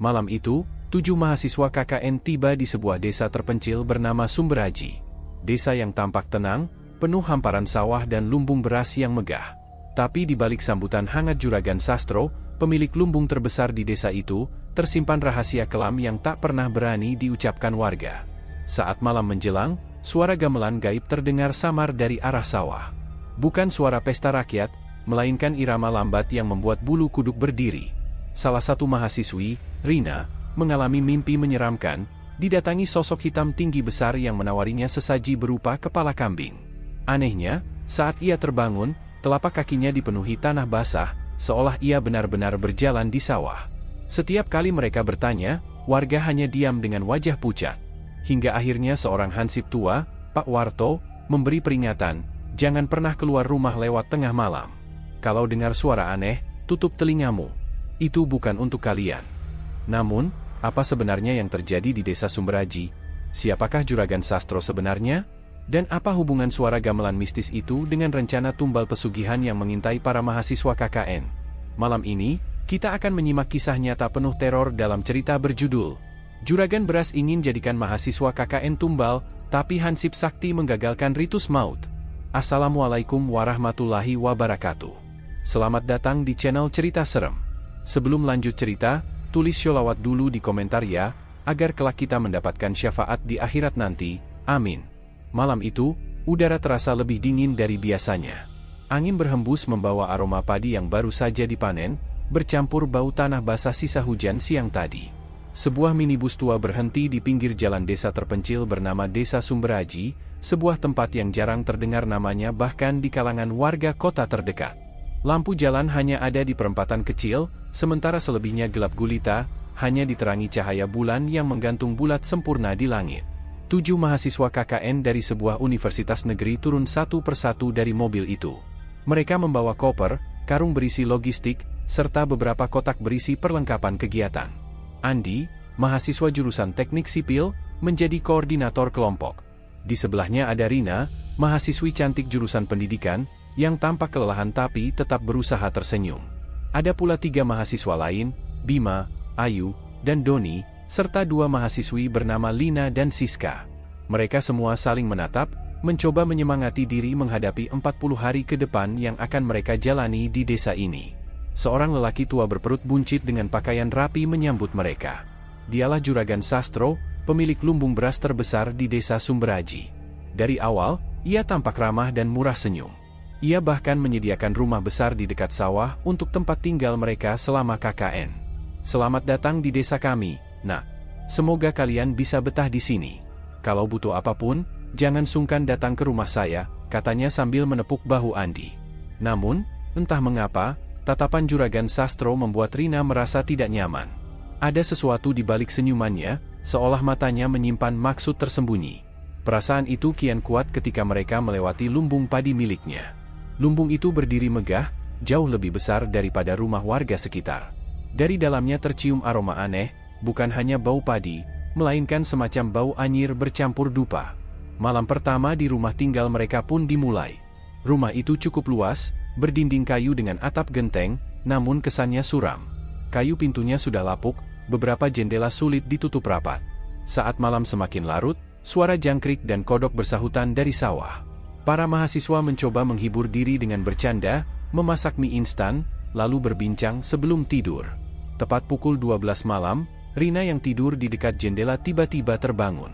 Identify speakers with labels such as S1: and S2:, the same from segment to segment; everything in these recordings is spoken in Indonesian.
S1: Malam itu, 7 mahasiswa KKN tiba di sebuah desa terpencil bernama Sumberaji. Desa yang tampak tenang, penuh hamparan sawah dan lumbung beras yang megah. Tapi di balik sambutan hangat Juragan Sastro, pemilik lumbung terbesar di desa itu, tersimpan rahasia kelam yang tak pernah berani diucapkan warga. Saat malam menjelang, suara gamelan gaib terdengar samar dari arah sawah. Bukan suara pesta rakyat, melainkan irama lambat yang membuat bulu kuduk berdiri. Salah satu mahasiswi, Rina, mengalami mimpi menyeramkan, didatangi sosok hitam tinggi besar yang menawarinya sesaji berupa kepala kambing. Anehnya, saat ia terbangun, telapak kakinya dipenuhi tanah basah, seolah ia benar-benar berjalan di sawah. Setiap kali mereka bertanya, warga hanya diam dengan wajah pucat. Hingga akhirnya seorang hansip tua, Pak Warto, memberi peringatan, jangan pernah keluar rumah lewat tengah malam. Kalau dengar suara aneh, tutup telingamu. Itu bukan untuk kalian. Namun, apa sebenarnya yang terjadi di desa Sumberaji? Siapakah Juragan Sastro sebenarnya? Dan apa hubungan suara gamelan mistis itu dengan rencana tumbal pesugihan yang mengintai para mahasiswa KKN? Malam ini, kita akan menyimak kisah nyata penuh teror dalam cerita berjudul Juragan Beras ingin jadikan mahasiswa KKN tumbal, tapi Hansip Sakti menggagalkan ritus maut. Assalamualaikum warahmatullahi wabarakatuh. Selamat datang di channel Cerita Serem. Sebelum lanjut cerita, tulis sholawat dulu di komentar ya, agar kelak kita mendapatkan syafaat di akhirat nanti, amin. Malam itu, udara terasa lebih dingin dari biasanya. Angin berhembus membawa aroma padi yang baru saja dipanen, bercampur bau tanah basah sisa hujan siang tadi. Sebuah minibus tua berhenti di pinggir jalan desa terpencil bernama Desa Sumberaji, sebuah tempat yang jarang terdengar namanya bahkan di kalangan warga kota terdekat. Lampu jalan hanya ada di perempatan kecil, sementara selebihnya gelap gulita, hanya diterangi cahaya bulan yang menggantung bulat sempurna di langit. 7 mahasiswa KKN dari sebuah universitas negeri turun satu persatu dari mobil itu. Mereka membawa koper, karung berisi logistik, serta beberapa kotak berisi perlengkapan kegiatan. Andi, mahasiswa jurusan teknik sipil, menjadi koordinator kelompok. Di sebelahnya ada Rina, mahasiswi cantik jurusan pendidikan, yang tampak kelelahan tapi tetap berusaha tersenyum. Ada pula 3 mahasiswa lain, Bima, Ayu, dan Doni, serta 2 mahasiswi bernama Lina dan Siska. Mereka semua saling menatap, mencoba menyemangati diri menghadapi 40 hari ke depan yang akan mereka jalani di desa ini. Seorang lelaki tua berperut buncit dengan pakaian rapi menyambut mereka. Dialah Juragan Sastro, pemilik lumbung beras terbesar di desa Sumberaji. Dari awal, ia tampak ramah dan murah senyum. Ia bahkan menyediakan rumah besar di dekat sawah untuk tempat tinggal mereka selama KKN. Selamat datang di desa kami, Nak. Semoga kalian bisa betah di sini. Kalau butuh apapun, jangan sungkan datang ke rumah saya, katanya sambil menepuk bahu Andi. Namun, entah mengapa, tatapan Juragan Sastro membuat Rina merasa tidak nyaman. Ada sesuatu di balik senyumannya, seolah matanya menyimpan maksud tersembunyi. Perasaan itu kian kuat ketika mereka melewati lumbung padi miliknya. Lumbung itu berdiri megah, jauh lebih besar daripada rumah warga sekitar. Dari dalamnya tercium aroma aneh, bukan hanya bau padi, melainkan semacam bau anyir bercampur dupa. Malam pertama di rumah tinggal mereka pun dimulai. Rumah itu cukup luas, berdinding kayu dengan atap genteng, namun kesannya suram. Kayu pintunya sudah lapuk, beberapa jendela sulit ditutup rapat. Saat malam semakin larut, suara jangkrik dan kodok bersahutan dari sawah. Para mahasiswa mencoba menghibur diri dengan bercanda, memasak mie instan, lalu berbincang sebelum tidur. Tepat pukul 12 malam, Rina yang tidur di dekat jendela tiba-tiba terbangun.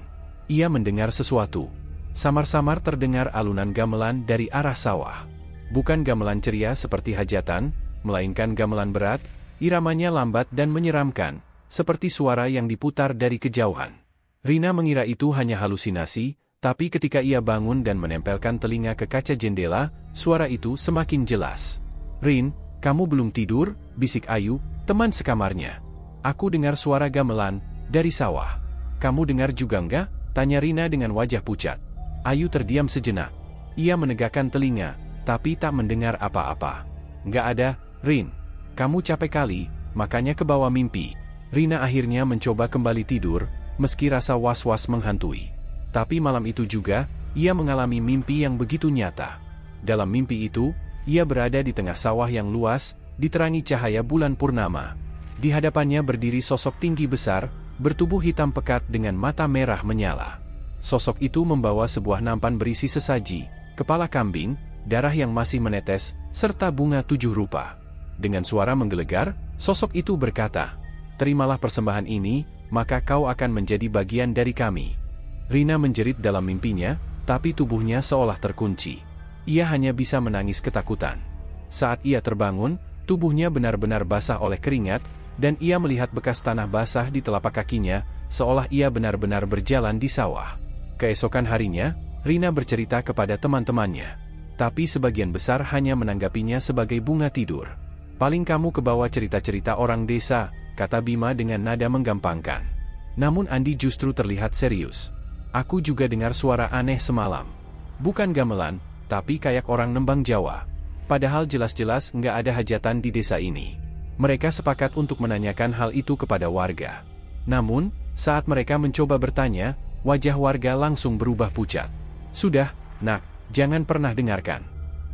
S1: Ia mendengar sesuatu. Samar-samar terdengar alunan gamelan dari arah sawah. Bukan gamelan ceria seperti hajatan, melainkan gamelan berat, iramanya lambat dan menyeramkan, seperti suara yang diputar dari kejauhan. Rina mengira itu hanya halusinasi, tapi ketika ia bangun dan menempelkan telinga ke kaca jendela, suara itu semakin jelas. "Rin, kamu belum tidur?" bisik Ayu, teman sekamarnya. "Aku dengar suara gamelan dari sawah." "Kamu dengar juga enggak?" tanya Rina dengan wajah pucat. Ayu terdiam sejenak. Ia menegakkan telinga, tapi tak mendengar apa-apa. "Enggak ada, Rin. Kamu capek kali, makanya kebawa mimpi." Rina akhirnya mencoba kembali tidur, meski rasa was-was menghantui. Tapi malam itu juga, ia mengalami mimpi yang begitu nyata. Dalam mimpi itu, ia berada di tengah sawah yang luas, diterangi cahaya bulan purnama. Di hadapannya berdiri sosok tinggi besar, bertubuh hitam pekat dengan mata merah menyala. Sosok itu membawa sebuah nampan berisi sesaji, kepala kambing, darah yang masih menetes, serta bunga 7 rupa. Dengan suara menggelegar, sosok itu berkata, "Terimalah persembahan ini, maka kau akan menjadi bagian dari kami." Rina menjerit dalam mimpinya, tapi tubuhnya seolah terkunci. Ia hanya bisa menangis ketakutan. Saat ia terbangun, tubuhnya benar-benar basah oleh keringat, dan ia melihat bekas tanah basah di telapak kakinya, seolah ia benar-benar berjalan di sawah. Keesokan harinya, Rina bercerita kepada teman-temannya. Tapi sebagian besar hanya menanggapinya sebagai bunga tidur. "Paling kamu kebawa cerita-cerita orang desa," kata Bima dengan nada menggampangkan. Namun Andi justru terlihat serius. "Aku juga dengar suara aneh semalam. Bukan gamelan, tapi kayak orang nembang Jawa. Padahal jelas-jelas nggak ada hajatan di desa ini." Mereka sepakat untuk menanyakan hal itu kepada warga. Namun, saat mereka mencoba bertanya, wajah warga langsung berubah pucat. "Sudah, Nak, jangan pernah dengarkan.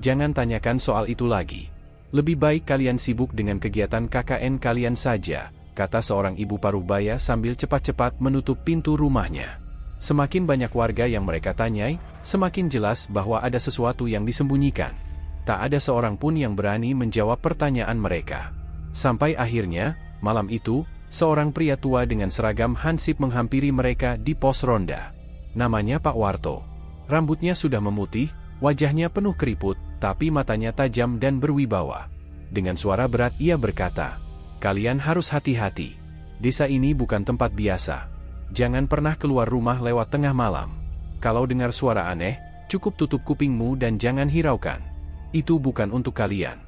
S1: Jangan tanyakan soal itu lagi. Lebih baik kalian sibuk dengan kegiatan KKN kalian saja," kata seorang ibu paruhbaya sambil cepat-cepat menutup pintu rumahnya. Semakin banyak warga yang mereka tanyai, semakin jelas bahwa ada sesuatu yang disembunyikan. Tak ada seorang pun yang berani menjawab pertanyaan mereka. Sampai akhirnya, malam itu, seorang pria tua dengan seragam hansip menghampiri mereka di pos ronda. Namanya Pak Warto. Rambutnya sudah memutih, wajahnya penuh keriput, tapi matanya tajam dan berwibawa. Dengan suara berat ia berkata, "Kalian harus hati-hati. Desa ini bukan tempat biasa. Jangan pernah keluar rumah lewat tengah malam. Kalau dengar suara aneh, cukup tutup kupingmu dan jangan hiraukan. Itu bukan untuk kalian."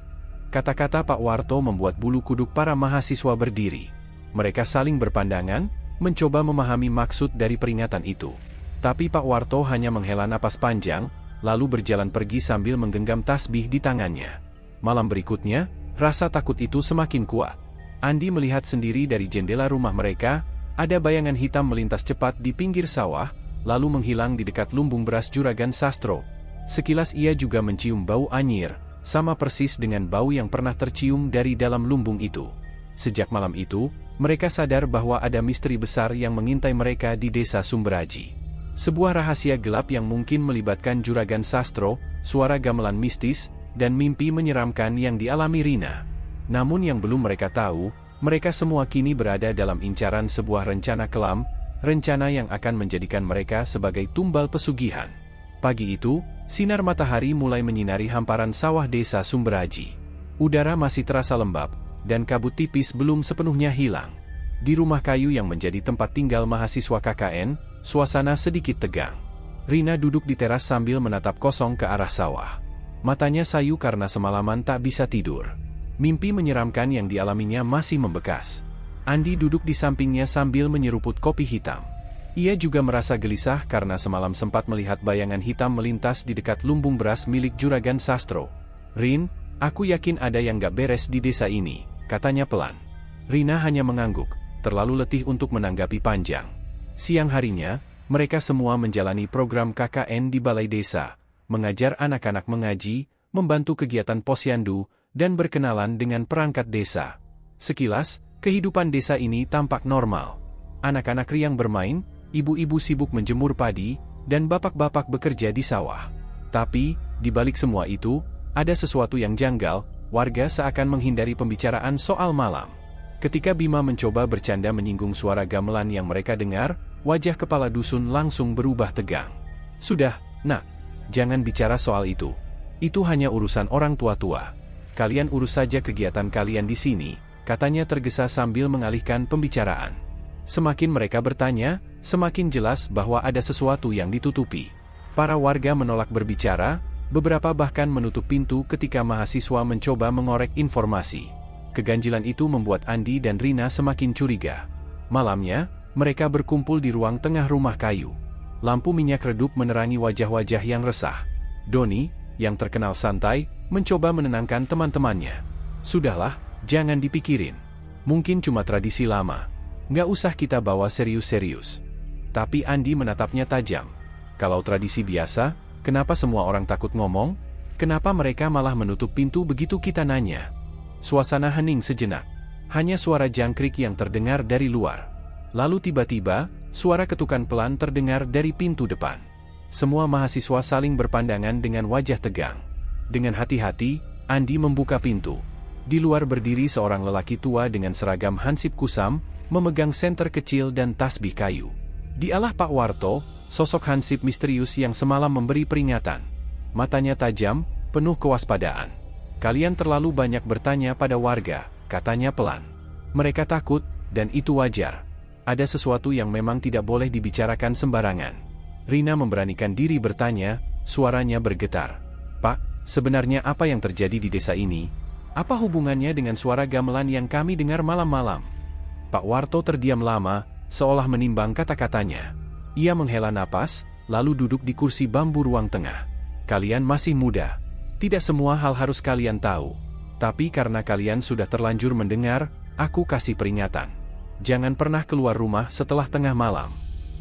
S1: Kata-kata Pak Warto membuat bulu kuduk para mahasiswa berdiri. Mereka saling berpandangan, mencoba memahami maksud dari peringatan itu. Tapi Pak Warto hanya menghela napas panjang, lalu berjalan pergi sambil menggenggam tasbih di tangannya. Malam berikutnya, rasa takut itu semakin kuat. Andi melihat sendiri dari jendela rumah mereka, ada bayangan hitam melintas cepat di pinggir sawah, lalu menghilang di dekat lumbung beras Juragan Sastro. Sekilas ia juga mencium bau anyir, sama persis dengan bau yang pernah tercium dari dalam lumbung itu. Sejak malam itu, mereka sadar bahwa ada misteri besar yang mengintai mereka di desa Sumberaji. Sebuah rahasia gelap yang mungkin melibatkan Juragan Sastro, suara gamelan mistis, dan mimpi menyeramkan yang dialami Rina. Namun yang belum mereka tahu, mereka semua kini berada dalam incaran sebuah rencana kelam, rencana yang akan menjadikan mereka sebagai tumbal pesugihan. Pagi itu, sinar matahari mulai menyinari hamparan sawah desa Sumberaji. Udara masih terasa lembab, dan kabut tipis belum sepenuhnya hilang. Di rumah kayu yang menjadi tempat tinggal mahasiswa KKN, suasana sedikit tegang. Rina duduk di teras sambil menatap kosong ke arah sawah. Matanya sayu karena semalaman tak bisa tidur. Mimpi menyeramkan yang dialaminya masih membekas. Andi duduk di sampingnya sambil menyeruput kopi hitam. Ia juga merasa gelisah karena semalam sempat melihat bayangan hitam melintas di dekat lumbung beras milik Juragan Sastro. "Rin, aku yakin ada yang gak beres di desa ini," katanya pelan. Rina hanya mengangguk, terlalu letih untuk menanggapi panjang. Siang harinya, mereka semua menjalani program KKN di balai desa, mengajar anak-anak mengaji, membantu kegiatan posyandu, dan berkenalan dengan perangkat desa. Sekilas, kehidupan desa ini tampak normal. Anak-anak riang bermain, ibu-ibu sibuk menjemur padi, dan bapak-bapak bekerja di sawah. Tapi, di balik semua itu, ada sesuatu yang janggal. Warga seakan menghindari pembicaraan soal malam. Ketika Bima mencoba bercanda menyinggung suara gamelan yang mereka dengar, wajah kepala dusun langsung berubah tegang. "Sudah, Nak, jangan bicara soal itu. Itu hanya urusan orang tua-tua. Kalian urus saja kegiatan kalian di sini," katanya tergesa sambil mengalihkan pembicaraan. Semakin mereka bertanya, semakin jelas bahwa ada sesuatu yang ditutupi. Para warga menolak berbicara, beberapa bahkan menutup pintu ketika mahasiswa mencoba mengorek informasi. Keganjilan itu membuat Andi dan Rina semakin curiga. Malamnya, mereka berkumpul di ruang tengah rumah kayu. Lampu minyak redup menerangi wajah-wajah yang resah. Doni, yang terkenal santai, mencoba menenangkan teman-temannya. "Sudahlah, jangan dipikirin. Mungkin cuma tradisi lama. Nggak usah kita bawa serius-serius." Tapi Andi menatapnya tajam. "Kalau tradisi biasa, kenapa semua orang takut ngomong? Kenapa mereka malah menutup pintu begitu kita nanya?" Suasana hening sejenak. Hanya suara jangkrik yang terdengar dari luar. Lalu tiba-tiba, suara ketukan pelan terdengar dari pintu depan. Semua mahasiswa saling berpandangan dengan wajah tegang. Dengan hati-hati, Andi membuka pintu. Di luar berdiri seorang lelaki tua dengan seragam hansip kusam, memegang senter kecil dan tasbih kayu. Dialah Pak Warto, sosok hansip misterius yang semalam memberi peringatan. Matanya tajam, penuh kewaspadaan. Kalian terlalu banyak bertanya pada warga, katanya pelan. Mereka takut, dan itu wajar. Ada sesuatu yang memang tidak boleh dibicarakan sembarangan. Rina memberanikan diri bertanya, suaranya bergetar. Pak, sebenarnya apa yang terjadi di desa ini? Apa hubungannya dengan suara gamelan yang kami dengar malam-malam? Pak Warto terdiam lama, seolah menimbang kata-katanya. Ia menghela napas, lalu duduk di kursi bambu ruang tengah. Kalian masih muda. Tidak semua hal harus kalian tahu. Tapi karena kalian sudah terlanjur mendengar, aku kasih peringatan. Jangan pernah keluar rumah setelah tengah malam.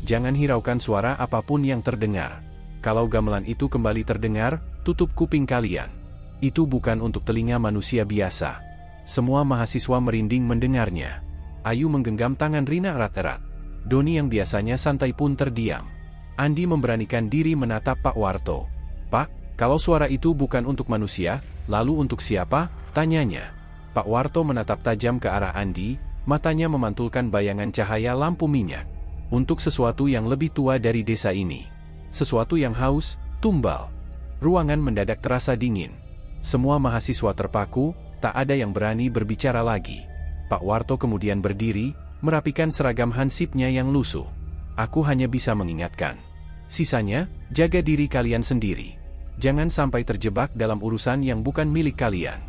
S1: Jangan hiraukan suara apapun yang terdengar. Kalau gamelan itu kembali terdengar, tutup kuping kalian. Itu bukan untuk telinga manusia biasa. Semua mahasiswa merinding mendengarnya. Ayu menggenggam tangan Rina erat-erat. Doni yang biasanya santai pun terdiam. Andi memberanikan diri menatap Pak Warto. Pak, kalau suara itu bukan untuk manusia, lalu untuk siapa? Tanyanya. Pak Warto menatap tajam ke arah Andi, matanya memantulkan bayangan cahaya lampu minyak. Untuk sesuatu yang lebih tua dari desa ini. Sesuatu yang haus, tumbal. Ruangan mendadak terasa dingin. Semua mahasiswa terpaku, tak ada yang berani berbicara lagi. Pak Warto kemudian berdiri, merapikan seragam hansipnya yang lusuh. Aku hanya bisa mengingatkan. Sisanya, jaga diri kalian sendiri. Jangan sampai terjebak dalam urusan yang bukan milik kalian.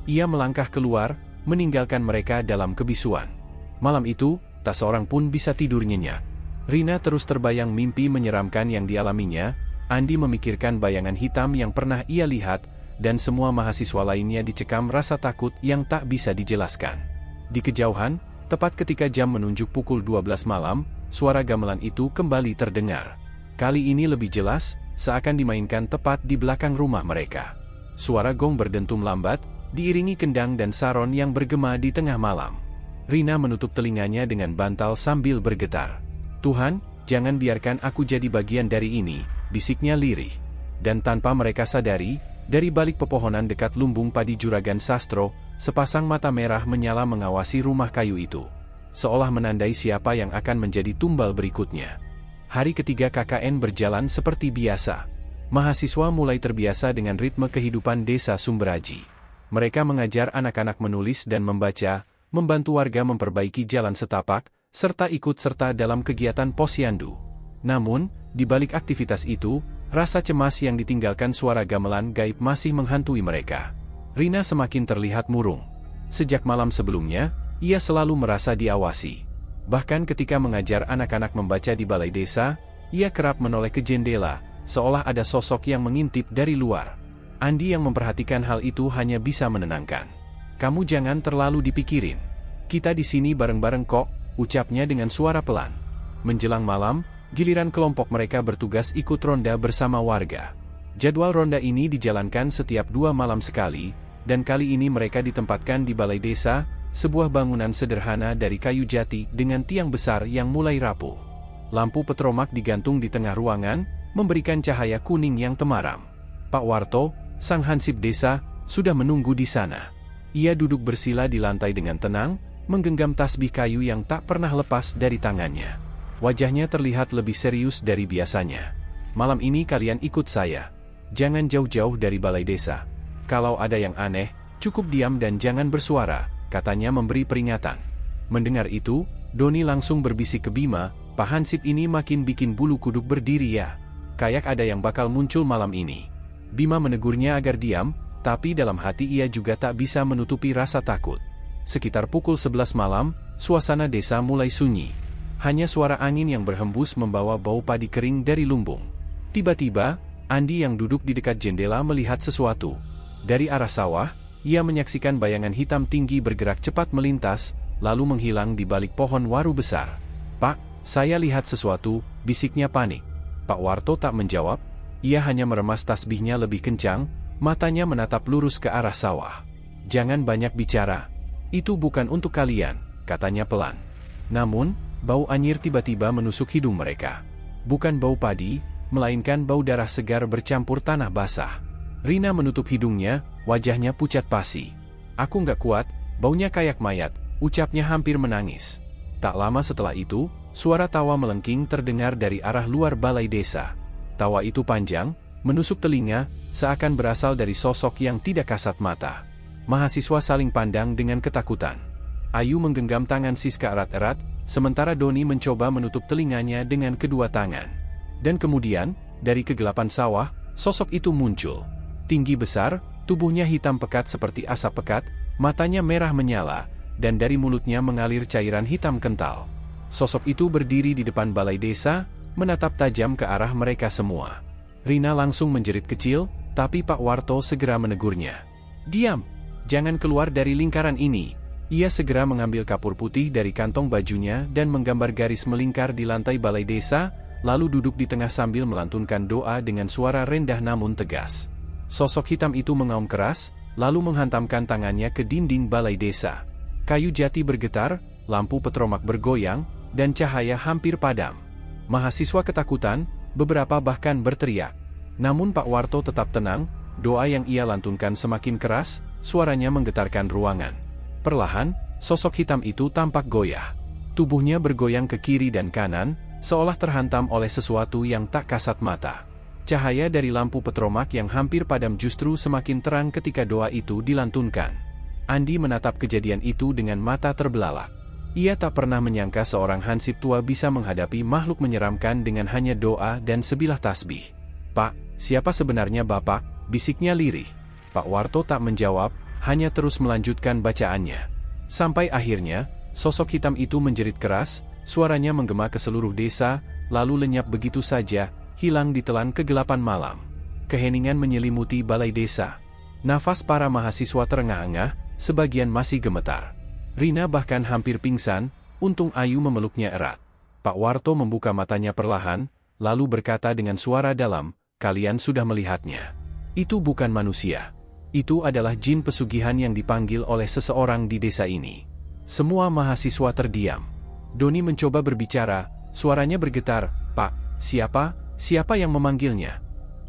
S1: Ia melangkah keluar, meninggalkan mereka dalam kebisuan. Malam itu, tak seorang pun bisa tidur nyenyak. Rina terus terbayang mimpi menyeramkan yang dialaminya. Andi memikirkan bayangan hitam yang pernah ia lihat, dan semua mahasiswa lainnya dicekam rasa takut yang tak bisa dijelaskan. Di kejauhan, tepat ketika jam menunjuk pukul 12 malam, suara gamelan itu kembali terdengar. Kali ini lebih jelas, seakan dimainkan tepat di belakang rumah mereka. Suara gong berdentum lambat, diiringi kendang dan saron yang bergema di tengah malam. Rina menutup telinganya dengan bantal sambil bergetar. Tuhan, jangan biarkan aku jadi bagian dari ini, bisiknya lirih. Dan tanpa mereka sadari, dari balik pepohonan dekat lumbung padi Juragan Sastro, sepasang mata merah menyala mengawasi rumah kayu itu. Seolah menandai siapa yang akan menjadi tumbal berikutnya. Hari ketiga KKN berjalan seperti biasa. Mahasiswa mulai terbiasa dengan ritme kehidupan desa Sumberaji. Mereka mengajar anak-anak menulis dan membaca, membantu warga memperbaiki jalan setapak, serta ikut serta dalam kegiatan posyandu. Namun, di balik aktivitas itu, rasa cemas yang ditinggalkan suara gamelan gaib masih menghantui mereka. Rina semakin terlihat murung. Sejak malam sebelumnya, ia selalu merasa diawasi. Bahkan ketika mengajar anak-anak membaca di balai desa, ia kerap menoleh ke jendela, seolah ada sosok yang mengintip dari luar. Andi yang memperhatikan hal itu hanya bisa menenangkan. Kamu jangan terlalu dipikirin. Kita di sini bareng-bareng kok, ucapnya dengan suara pelan. Menjelang malam, giliran kelompok mereka bertugas ikut ronda bersama warga. Jadwal ronda ini dijalankan setiap 2 malam sekali, dan kali ini mereka ditempatkan di balai desa, sebuah bangunan sederhana dari kayu jati dengan tiang besar yang mulai rapuh. Lampu petromak digantung di tengah ruangan, memberikan cahaya kuning yang temaram. Pak Warto, sang hansip desa, sudah menunggu di sana. Ia duduk bersila di lantai dengan tenang, menggenggam tasbih kayu yang tak pernah lepas dari tangannya. Wajahnya terlihat lebih serius dari biasanya. Malam ini kalian ikut saya. Jangan jauh-jauh dari balai desa. Kalau ada yang aneh, cukup diam dan jangan bersuara, katanya memberi peringatan. Mendengar itu, Doni langsung berbisik ke Bima, Pak Hansip ini makin bikin bulu kuduk berdiri ya. Kayak ada yang bakal muncul malam ini. Bima menegurnya agar diam, tapi dalam hati ia juga tak bisa menutupi rasa takut. Sekitar pukul 11 malam, suasana desa mulai sunyi. Hanya suara angin yang berhembus membawa bau padi kering dari lumbung. Tiba-tiba, Andi yang duduk di dekat jendela melihat sesuatu. Dari arah sawah, ia menyaksikan bayangan hitam tinggi bergerak cepat melintas, lalu menghilang di balik pohon waru besar. Pak, saya lihat sesuatu, bisiknya panik. Pak Warto tak menjawab, ia hanya meremas tasbihnya lebih kencang, matanya menatap lurus ke arah sawah. Jangan banyak bicara. Itu bukan untuk kalian, katanya pelan. Namun, bau anyir tiba-tiba menusuk hidung mereka. Bukan bau padi, melainkan bau darah segar bercampur tanah basah. Rina menutup hidungnya, wajahnya pucat pasi. Aku nggak kuat, baunya kayak mayat, ucapnya hampir menangis. Tak lama setelah itu, suara tawa melengking terdengar dari arah luar balai desa. Tawa itu panjang, menusuk telinga, seakan berasal dari sosok yang tidak kasat mata. Mahasiswa saling pandang dengan ketakutan. Ayu menggenggam tangan Siska erat-erat, sementara Doni mencoba menutup telinganya dengan kedua tangan. Dan kemudian, dari kegelapan sawah, sosok itu muncul. Tinggi besar, tubuhnya hitam pekat seperti asap pekat, matanya merah menyala, dan dari mulutnya mengalir cairan hitam kental. Sosok itu berdiri di depan balai desa, menatap tajam ke arah mereka semua. Rina langsung menjerit kecil, tapi Pak Warto segera menegurnya. "Diam! Jangan keluar dari lingkaran ini." Ia segera mengambil kapur putih dari kantong bajunya dan menggambar garis melingkar di lantai balai desa, lalu duduk di tengah sambil melantunkan doa dengan suara rendah namun tegas. Sosok hitam itu mengaum keras, lalu menghantamkan tangannya ke dinding balai desa. Kayu jati bergetar, lampu petromak bergoyang, dan cahaya hampir padam. Mahasiswa ketakutan, beberapa bahkan berteriak. Namun Pak Warto tetap tenang, doa yang ia lantunkan semakin keras, suaranya menggetarkan ruangan. Perlahan, sosok hitam itu tampak goyah. Tubuhnya bergoyang ke kiri dan kanan, seolah terhantam oleh sesuatu yang tak kasat mata. Cahaya dari lampu petromak yang hampir padam justru semakin terang ketika doa itu dilantunkan. Andi menatap kejadian itu dengan mata terbelalak. Ia tak pernah menyangka seorang hansip tua bisa menghadapi makhluk menyeramkan dengan hanya doa dan sebilah tasbih. "Pak, siapa sebenarnya Bapak?" bisiknya lirih. Pak Warto tak menjawab, hanya terus melanjutkan bacaannya. Sampai akhirnya, sosok hitam itu menjerit keras, suaranya menggema ke seluruh desa, lalu lenyap begitu saja, hilang ditelan kegelapan malam. Keheningan menyelimuti balai desa. Nafas para mahasiswa terengah-engah, sebagian masih gemetar. Rina bahkan hampir pingsan, untung Ayu memeluknya erat. Pak Warto membuka matanya perlahan, lalu berkata dengan suara dalam, "Kalian sudah melihatnya. Itu bukan manusia. Itu adalah jin pesugihan yang dipanggil oleh seseorang di desa ini." Semua mahasiswa terdiam. Doni mencoba berbicara, suaranya bergetar, "Pak, siapa yang memanggilnya?"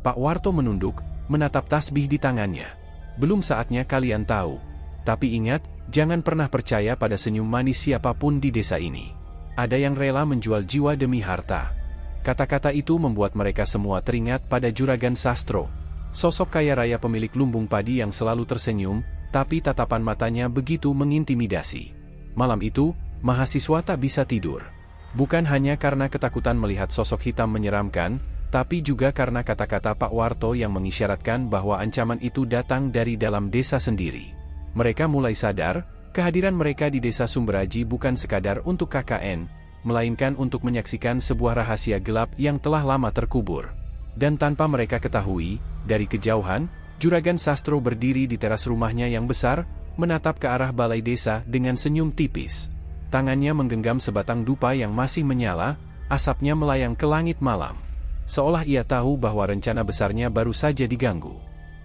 S1: Pak Warto menunduk, menatap tasbih di tangannya. "Belum saatnya kalian tahu. Tapi ingat, jangan pernah percaya pada senyum manis siapapun di desa ini. Ada yang rela menjual jiwa demi harta." Kata-kata itu membuat mereka semua teringat pada Juragan Sastro. Sosok kaya raya pemilik lumbung padi yang selalu tersenyum, tapi tatapan matanya begitu mengintimidasi. Malam itu, mahasiswa tak bisa tidur. Bukan hanya karena ketakutan melihat sosok hitam menyeramkan, tapi juga karena kata-kata Pak Warto yang mengisyaratkan bahwa ancaman itu datang dari dalam desa sendiri. Mereka mulai sadar, kehadiran mereka di desa Sumberaji bukan sekadar untuk KKN, melainkan untuk menyaksikan sebuah rahasia gelap yang telah lama terkubur. Dan tanpa mereka ketahui, dari kejauhan, Juragan Sastro berdiri di teras rumahnya yang besar, menatap ke arah balai desa dengan senyum tipis. Tangannya menggenggam sebatang dupa yang masih menyala, asapnya melayang ke langit malam. Seolah ia tahu bahwa rencana besarnya baru saja diganggu.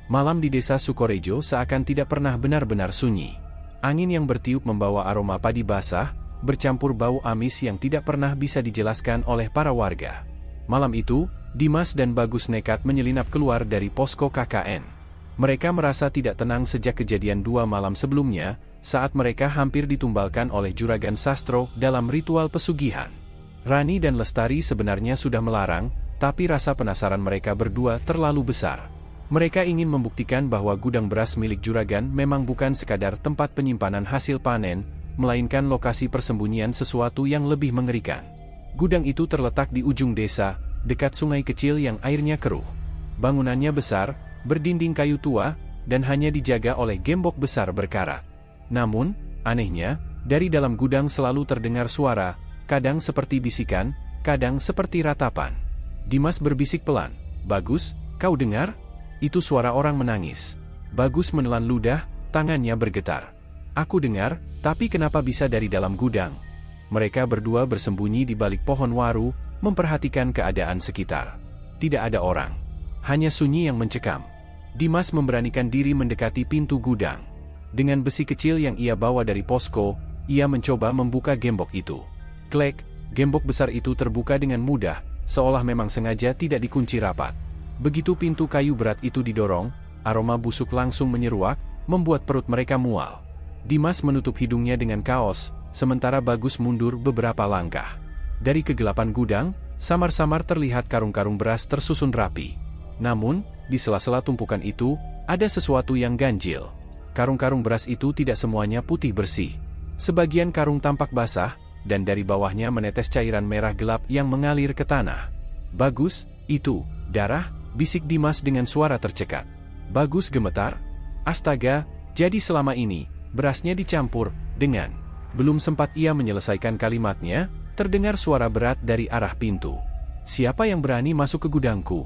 S1: Malam di desa Sukorejo seakan tidak pernah benar-benar sunyi. Angin yang bertiup membawa aroma padi basah, bercampur bau amis yang tidak pernah bisa dijelaskan oleh para warga. Malam itu, Dimas dan Bagus nekat menyelinap keluar dari posko KKN. Mereka merasa tidak tenang sejak kejadian 2 malam sebelumnya, saat mereka hampir ditumbalkan oleh Juragan Sastro dalam ritual pesugihan. Rani dan Lestari sebenarnya sudah melarang, tapi rasa penasaran mereka berdua terlalu besar. Mereka ingin membuktikan bahwa gudang beras milik Juragan memang bukan sekadar tempat penyimpanan hasil panen, melainkan lokasi persembunyian sesuatu yang lebih mengerikan. Gudang itu terletak di ujung desa, dekat sungai kecil yang airnya keruh. Bangunannya besar, berdinding kayu tua, dan hanya dijaga oleh gembok besar berkarat. Namun, anehnya, dari dalam gudang selalu terdengar suara, kadang seperti bisikan, kadang seperti ratapan. Dimas berbisik pelan, "Bagus, kau dengar? Itu suara orang menangis." Bagus menelan ludah, tangannya bergetar. "Aku dengar, tapi kenapa bisa dari dalam gudang?" Mereka berdua bersembunyi di balik pohon waru, memperhatikan keadaan sekitar. Tidak ada orang. Hanya sunyi yang mencekam. Dimas memberanikan diri mendekati pintu gudang. Dengan besi kecil yang ia bawa dari posko, ia mencoba membuka gembok itu. Klek, gembok besar itu terbuka dengan mudah, seolah memang sengaja tidak dikunci rapat. Begitu pintu kayu berat itu didorong, aroma busuk langsung menyeruak, membuat perut mereka mual. Dimas menutup hidungnya dengan kaos, sementara Bagus mundur beberapa langkah. Dari kegelapan gudang, samar-samar terlihat karung-karung beras tersusun rapi. Namun, di sela-sela tumpukan itu, ada sesuatu yang ganjil. Karung-karung beras itu tidak semuanya putih bersih. Sebagian karung tampak basah, dan dari bawahnya menetes cairan merah gelap yang mengalir ke tanah. Bagus, itu, darah, bisik Dimas dengan suara tercekat. Bagus gemetar. Astaga, jadi selama ini, berasnya dicampur dengan... Belum sempat ia menyelesaikan kalimatnya, terdengar suara berat dari arah pintu. Siapa yang berani masuk ke gudangku?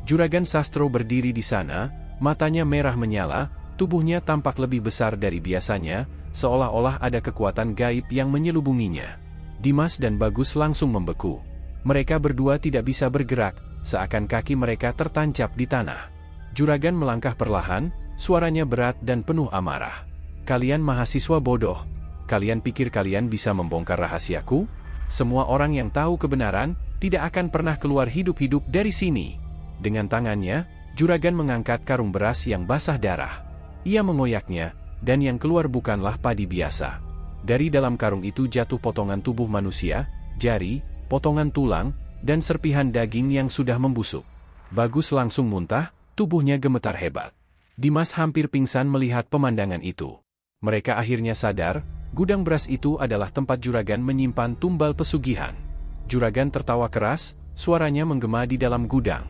S1: Juragan Sastro berdiri di sana, matanya merah menyala, tubuhnya tampak lebih besar dari biasanya, seolah-olah ada kekuatan gaib yang menyelubunginya. Dimas dan Bagus langsung membeku. Mereka berdua tidak bisa bergerak, seakan kaki mereka tertancap di tanah. Juragan melangkah perlahan, suaranya berat dan penuh amarah. Kalian mahasiswa bodoh. Kalian pikir kalian bisa membongkar rahasiaku? Semua orang yang tahu kebenaran, tidak akan pernah keluar hidup-hidup dari sini. Dengan tangannya, Juragan mengangkat karung beras yang basah darah. Ia mengoyaknya, dan yang keluar bukanlah padi biasa. Dari dalam karung itu jatuh potongan tubuh manusia, jari, potongan tulang, dan serpihan daging yang sudah membusuk. Bagus langsung muntah, tubuhnya gemetar hebat. Dimas hampir pingsan melihat pemandangan itu. Mereka akhirnya sadar, gudang beras itu adalah tempat Juragan menyimpan tumbal pesugihan. Juragan tertawa keras, suaranya menggema di dalam gudang.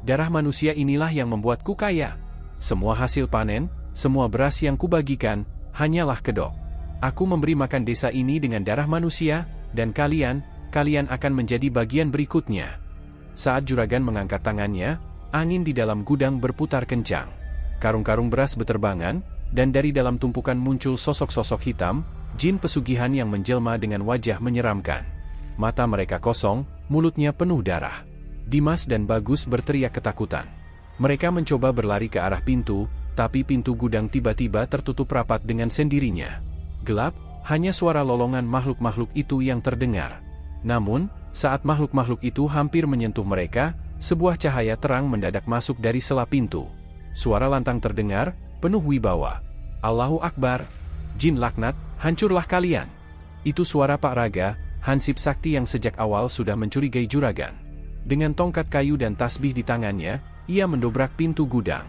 S1: Darah manusia inilah yang membuatku kaya. Semua hasil panen, semua beras yang kubagikan, hanyalah kedok. Aku memberi makan desa ini dengan darah manusia, dan kalian akan menjadi bagian berikutnya. Saat Juragan mengangkat tangannya, angin di dalam gudang berputar kencang. Karung-karung beras beterbangan, dan dari dalam tumpukan muncul sosok-sosok hitam, jin pesugihan yang menjelma dengan wajah menyeramkan. Mata mereka kosong, mulutnya penuh darah. Dimas dan Bagus berteriak ketakutan. Mereka mencoba berlari ke arah pintu, tapi pintu gudang tiba-tiba tertutup rapat dengan sendirinya. Gelap, hanya suara lolongan makhluk-makhluk itu yang terdengar. Namun, saat makhluk-makhluk itu hampir menyentuh mereka, sebuah cahaya terang mendadak masuk dari sela pintu. Suara lantang terdengar, penuh wibawa. Allahu Akbar! Jin laknat, hancurlah kalian! Itu suara Pak Raga, hansip sakti yang sejak awal sudah mencurigai Juragan. Dengan tongkat kayu dan tasbih di tangannya, ia mendobrak pintu gudang.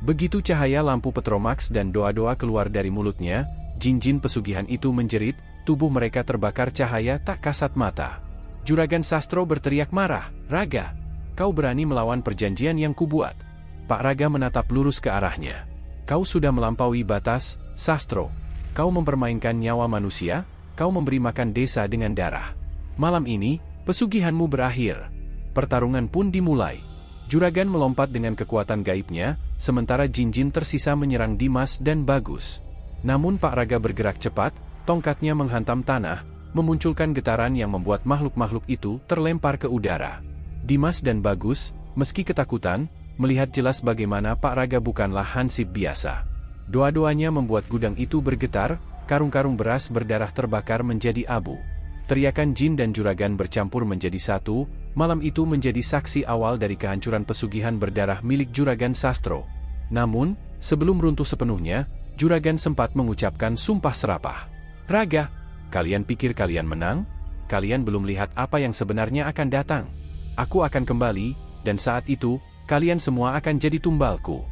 S1: Begitu cahaya lampu petromax dan doa-doa keluar dari mulutnya, jin-jin pesugihan itu menjerit, tubuh mereka terbakar cahaya tak kasat mata. Juragan Sastro berteriak marah, "Raga, kau berani melawan perjanjian yang kubuat?" Pak Raga menatap lurus ke arahnya. "Kau sudah melampaui batas, Sastro. Kau mempermainkan nyawa manusia, kau memberi makan desa dengan darah. Malam ini, pesugihanmu berakhir." Pertarungan pun dimulai. Juragan melompat dengan kekuatan gaibnya, sementara jin-jin tersisa menyerang Dimas dan Bagus. Namun Pak Raga bergerak cepat, tongkatnya menghantam tanah, memunculkan getaran yang membuat makhluk-makhluk itu terlempar ke udara. Dimas dan Bagus, meski ketakutan, melihat jelas bagaimana Pak Raga bukanlah hansip biasa. Doa-doanya membuat gudang itu bergetar, karung-karung beras berdarah terbakar menjadi abu. Teriakan jin dan juragan bercampur menjadi satu, malam itu menjadi saksi awal dari kehancuran pesugihan berdarah milik Juragan Sastro. Namun, sebelum runtuh sepenuhnya, Juragan sempat mengucapkan sumpah serapah. "Raga, kalian pikir kalian menang? Kalian belum lihat apa yang sebenarnya akan datang. Aku akan kembali, dan saat itu, kalian semua akan jadi tumbalku."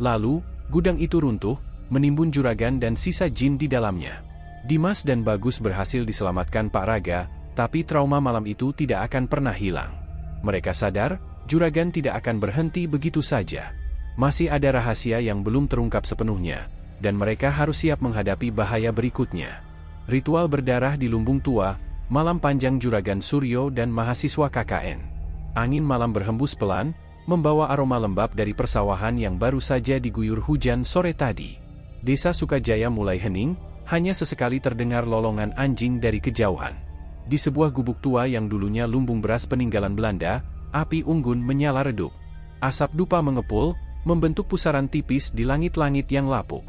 S1: Lalu, gudang itu runtuh, menimbun Juragan dan sisa jin di dalamnya. Dimas dan Bagus berhasil diselamatkan Pak Raga, tapi trauma malam itu tidak akan pernah hilang. Mereka sadar, Juragan tidak akan berhenti begitu saja. Masih ada rahasia yang belum terungkap sepenuhnya, dan mereka harus siap menghadapi bahaya berikutnya. Ritual berdarah di Lumbung Tua, malam panjang Juragan Suryo dan mahasiswa KKN. Angin malam berhembus pelan, membawa aroma lembab dari persawahan yang baru saja diguyur hujan sore tadi. Desa Sukajaya mulai hening, hanya sesekali terdengar lolongan anjing dari kejauhan. Di sebuah gubuk tua yang dulunya lumbung beras peninggalan Belanda, api unggun menyala redup. Asap dupa mengepul, membentuk pusaran tipis di langit-langit yang lapuk.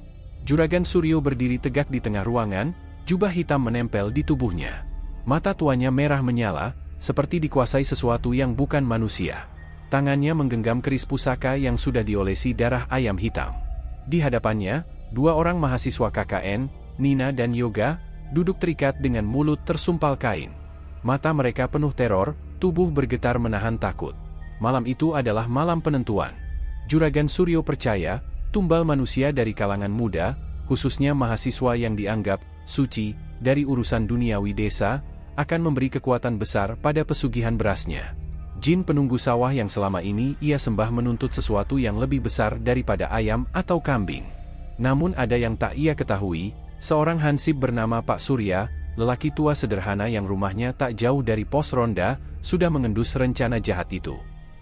S1: Juragan Suryo berdiri tegak di tengah ruangan, jubah hitam menempel di tubuhnya. Mata tuanya merah menyala, seperti dikuasai sesuatu yang bukan manusia. Tangannya menggenggam keris pusaka yang sudah diolesi darah ayam hitam. Di hadapannya, dua orang mahasiswa KKN, Nina dan Yoga, duduk terikat dengan mulut tersumpal kain. Mata mereka penuh teror, tubuh bergetar menahan takut. Malam itu adalah malam penentuan. Juragan Suryo percaya, tumbal manusia dari kalangan muda, khususnya mahasiswa yang dianggap suci dari urusan duniawi desa, akan memberi kekuatan besar pada pesugihan berasnya. Jin penunggu sawah yang selama ini ia sembah menuntut sesuatu yang lebih besar daripada ayam atau kambing. Namun ada yang tak ia ketahui, seorang hansip bernama Pak Surya, lelaki tua sederhana yang rumahnya tak jauh dari pos ronda, sudah mengendus rencana jahat itu.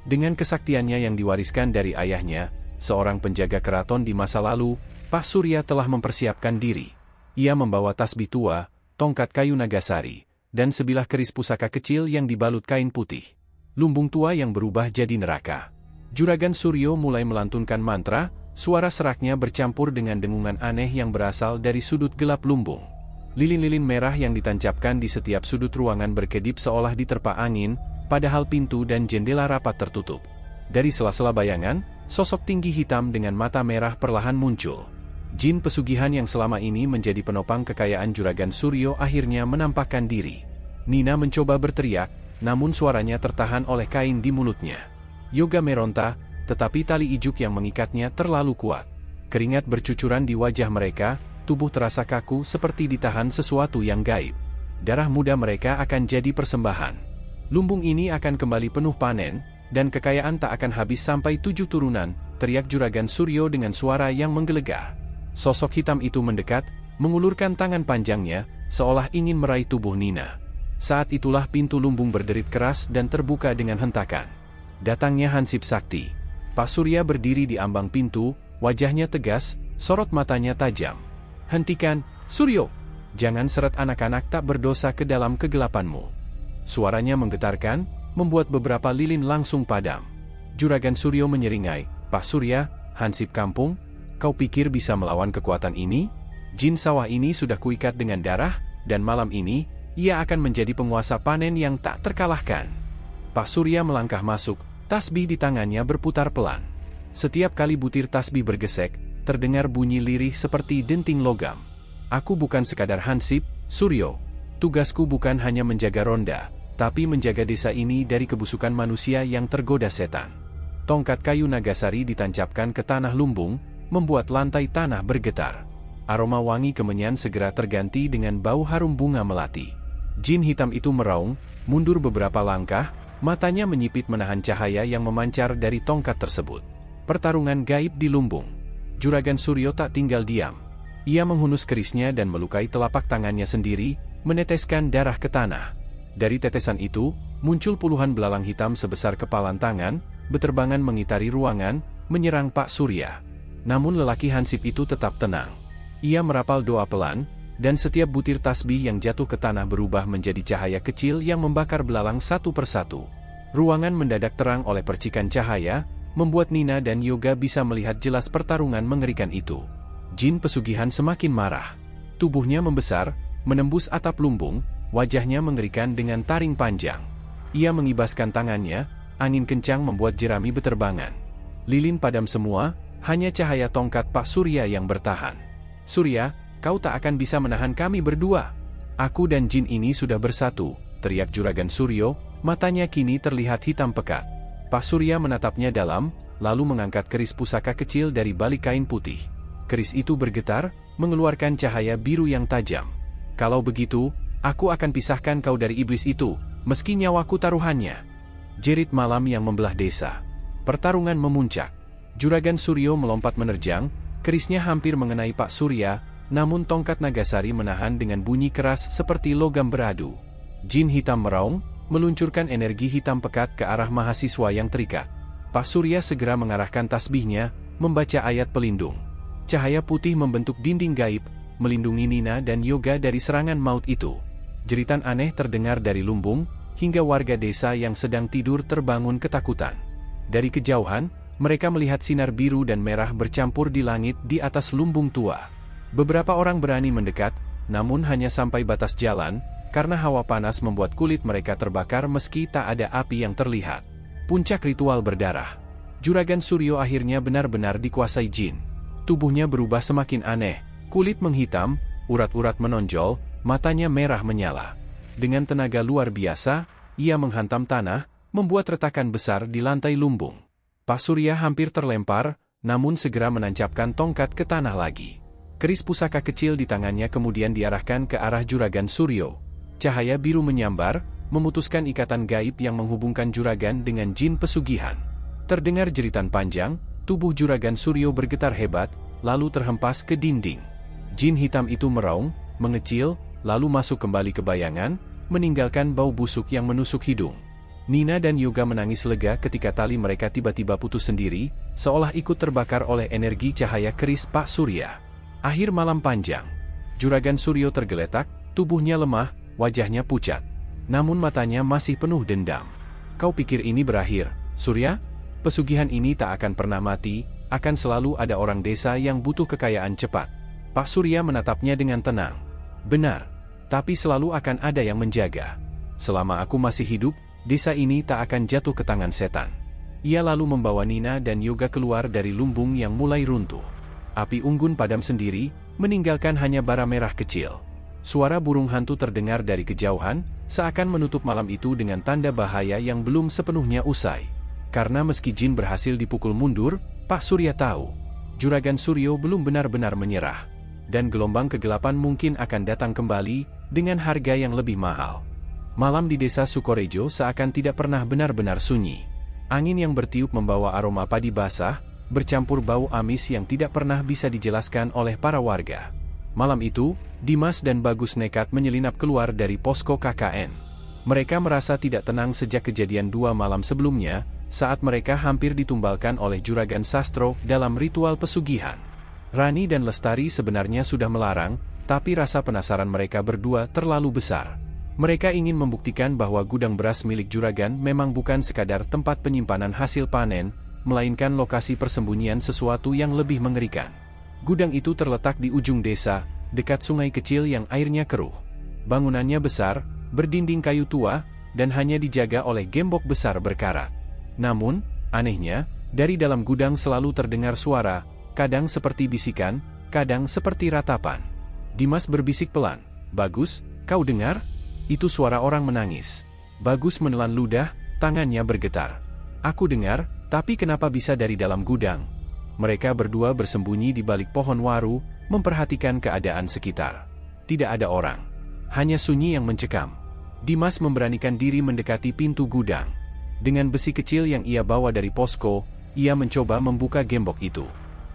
S1: Dengan kesaktiannya yang diwariskan dari ayahnya, seorang penjaga keraton di masa lalu, Pak Surya telah mempersiapkan diri. Ia membawa tasbih tua, tongkat kayu nagasari, dan sebilah keris pusaka kecil yang dibalut kain putih. Lumbung tua yang berubah jadi neraka. Juragan Suryo mulai melantunkan mantra, suara seraknya bercampur dengan dengungan aneh yang berasal dari sudut gelap lumbung. Lilin-lilin merah yang ditancapkan di setiap sudut ruangan berkedip seolah diterpa angin, padahal pintu dan jendela rapat tertutup. Dari sela-sela bayangan, sosok tinggi hitam dengan mata merah perlahan muncul. Jin pesugihan yang selama ini menjadi penopang kekayaan Juragan Suryo akhirnya menampakkan diri. Nina mencoba berteriak, namun suaranya tertahan oleh kain di mulutnya. Yoga meronta, tetapi tali ijuk yang mengikatnya terlalu kuat. Keringat bercucuran di wajah mereka, tubuh terasa kaku seperti ditahan sesuatu yang gaib. Darah muda mereka akan jadi persembahan. Lumbung ini akan kembali penuh panen, dan kekayaan tak akan habis sampai 7 turunan, teriak Juragan Suryo dengan suara yang menggelegar. Sosok hitam itu mendekat, mengulurkan tangan panjangnya, seolah ingin meraih tubuh Nina. Saat itulah pintu lumbung berderit keras dan terbuka dengan hentakan. Datangnya Hansip Sakti. Pak Surya berdiri di ambang pintu, wajahnya tegas, sorot matanya tajam. "Hentikan, Suryo! Jangan seret anak-anak tak berdosa ke dalam kegelapanmu." Suaranya menggetarkan, membuat beberapa lilin langsung padam. Juragan Suryo menyeringai, "Pak Surya, Hansip kampung, kau pikir bisa melawan kekuatan ini? Jin sawah ini sudah kuikat dengan darah, dan malam ini, ia akan menjadi penguasa panen yang tak terkalahkan." Pak Surya melangkah masuk, tasbih di tangannya berputar pelan. Setiap kali butir tasbih bergesek, terdengar bunyi lirih seperti denting logam. "Aku bukan sekadar Hansip, Suryo. Tugasku bukan hanya menjaga ronda, tapi menjaga desa ini dari kebusukan manusia yang tergoda setan." Tongkat kayu nagasari ditancapkan ke tanah lumbung, membuat lantai tanah bergetar. Aroma wangi kemenyan segera terganti dengan bau harum bunga melati. Jin hitam itu meraung, mundur beberapa langkah, matanya menyipit menahan cahaya yang memancar dari tongkat tersebut. Pertarungan gaib di lumbung. Juragan Suryo tak tinggal diam. Ia menghunus kerisnya dan melukai telapak tangannya sendiri, meneteskan darah ke tanah. Dari tetesan itu, muncul puluhan belalang hitam sebesar kepalan tangan, beterbangan mengitari ruangan, menyerang Pak Surya. Namun lelaki Hansip itu tetap tenang. Ia merapal doa pelan, dan setiap butir tasbih yang jatuh ke tanah berubah menjadi cahaya kecil yang membakar belalang satu persatu. Ruangan mendadak terang oleh percikan cahaya, membuat Nina dan Yoga bisa melihat jelas pertarungan mengerikan itu. Jin pesugihan semakin marah. Tubuhnya membesar, menembus atap lumbung, wajahnya mengerikan dengan taring panjang. Ia mengibaskan tangannya, angin kencang membuat jerami beterbangan. Lilin padam semua, hanya cahaya tongkat Pak Surya yang bertahan. "Surya, kau tak akan bisa menahan kami berdua. Aku dan jin ini sudah bersatu," teriak Juragan Suryo, matanya kini terlihat hitam pekat. Pak Surya menatapnya dalam, lalu mengangkat keris pusaka kecil dari balik kain putih. Keris itu bergetar, mengeluarkan cahaya biru yang tajam. "Kalau begitu, aku akan pisahkan kau dari iblis itu, meski nyawaku taruhannya." Jerit malam yang membelah desa. Pertarungan memuncak. Juragan Suryo melompat menerjang, kerisnya hampir mengenai Pak Surya, namun tongkat nagasari menahan dengan bunyi keras seperti logam beradu. Jin hitam meraung, meluncurkan energi hitam pekat ke arah mahasiswa yang terikat. Pak Surya segera mengarahkan tasbihnya, membaca ayat pelindung. Cahaya putih membentuk dinding gaib, melindungi Nina dan Yoga dari serangan maut itu. Jeritan aneh terdengar dari lumbung, hingga warga desa yang sedang tidur terbangun ketakutan. Dari kejauhan, mereka melihat sinar biru dan merah bercampur di langit di atas lumbung tua. Beberapa orang berani mendekat, namun hanya sampai batas jalan, karena hawa panas membuat kulit mereka terbakar meski tak ada api yang terlihat. Puncak ritual berdarah. Juragan Suryo akhirnya benar-benar dikuasai jin. Tubuhnya berubah semakin aneh, kulit menghitam, urat-urat menonjol, matanya merah menyala. Dengan tenaga luar biasa, ia menghantam tanah, membuat retakan besar di lantai lumbung. Pak Surya hampir terlempar, namun segera menancapkan tongkat ke tanah lagi. Keris pusaka kecil di tangannya kemudian diarahkan ke arah Juragan Suryo. Cahaya biru menyambar, memutuskan ikatan gaib yang menghubungkan juragan dengan jin pesugihan. Terdengar jeritan panjang, tubuh Juragan Suryo bergetar hebat, lalu terhempas ke dinding. Jin hitam itu meraung, mengecil, lalu masuk kembali ke bayangan, meninggalkan bau busuk yang menusuk hidung. Nina dan Yoga menangis lega ketika tali mereka tiba-tiba putus sendiri, seolah ikut terbakar oleh energi cahaya keris Pak Surya. Akhir malam panjang. Juragan Suryo tergeletak, tubuhnya lemah, wajahnya pucat. Namun matanya masih penuh dendam. Kau pikir ini berakhir, Surya? Pesugihan ini tak akan pernah mati, akan selalu ada orang desa yang butuh kekayaan cepat. Pak Surya menatapnya dengan tenang. Benar, tapi selalu akan ada yang menjaga. Selama aku masih hidup, desa ini tak akan jatuh ke tangan setan. Ia lalu membawa Nina dan Yoga keluar dari lumbung yang mulai runtuh. Api unggun padam sendiri, meninggalkan hanya bara merah kecil. Suara burung hantu terdengar dari kejauhan, seakan menutup malam itu dengan tanda bahaya yang belum sepenuhnya usai. Karena meski jin berhasil dipukul mundur, Pak Surya tahu, Juragan Suryo belum benar-benar menyerah. Dan gelombang kegelapan mungkin akan datang kembali, dengan harga yang lebih mahal. Malam di desa Sukorejo seakan tidak pernah benar-benar sunyi. Angin yang bertiup membawa aroma padi basah, bercampur bau amis yang tidak pernah bisa dijelaskan oleh para warga. Malam itu, Dimas dan Bagus nekat menyelinap keluar dari posko KKN. Mereka merasa tidak tenang sejak kejadian 2 malam sebelumnya, saat mereka hampir ditumbalkan oleh Juragan Sastro dalam ritual pesugihan. Rani dan Lestari sebenarnya sudah melarang, tapi rasa penasaran mereka berdua terlalu besar. Mereka ingin membuktikan bahwa gudang beras milik Juragan memang bukan sekadar tempat penyimpanan hasil panen, melainkan lokasi persembunyian sesuatu yang lebih mengerikan. Gudang itu terletak di ujung desa, dekat sungai kecil yang airnya keruh. Bangunannya besar, berdinding kayu tua, dan hanya dijaga oleh gembok besar berkarat. Namun, anehnya, dari dalam gudang selalu terdengar suara, kadang seperti bisikan, kadang seperti ratapan. Dimas berbisik pelan, "Bagus, kau dengar? Itu suara orang menangis." Bagus menelan ludah, tangannya bergetar. "Aku dengar, tapi kenapa bisa dari dalam gudang?" Mereka berdua bersembunyi di balik pohon waru, memperhatikan keadaan sekitar. Tidak ada orang. Hanya sunyi yang mencekam. Dimas memberanikan diri mendekati pintu gudang. Dengan besi kecil yang ia bawa dari posko, ia mencoba membuka gembok itu.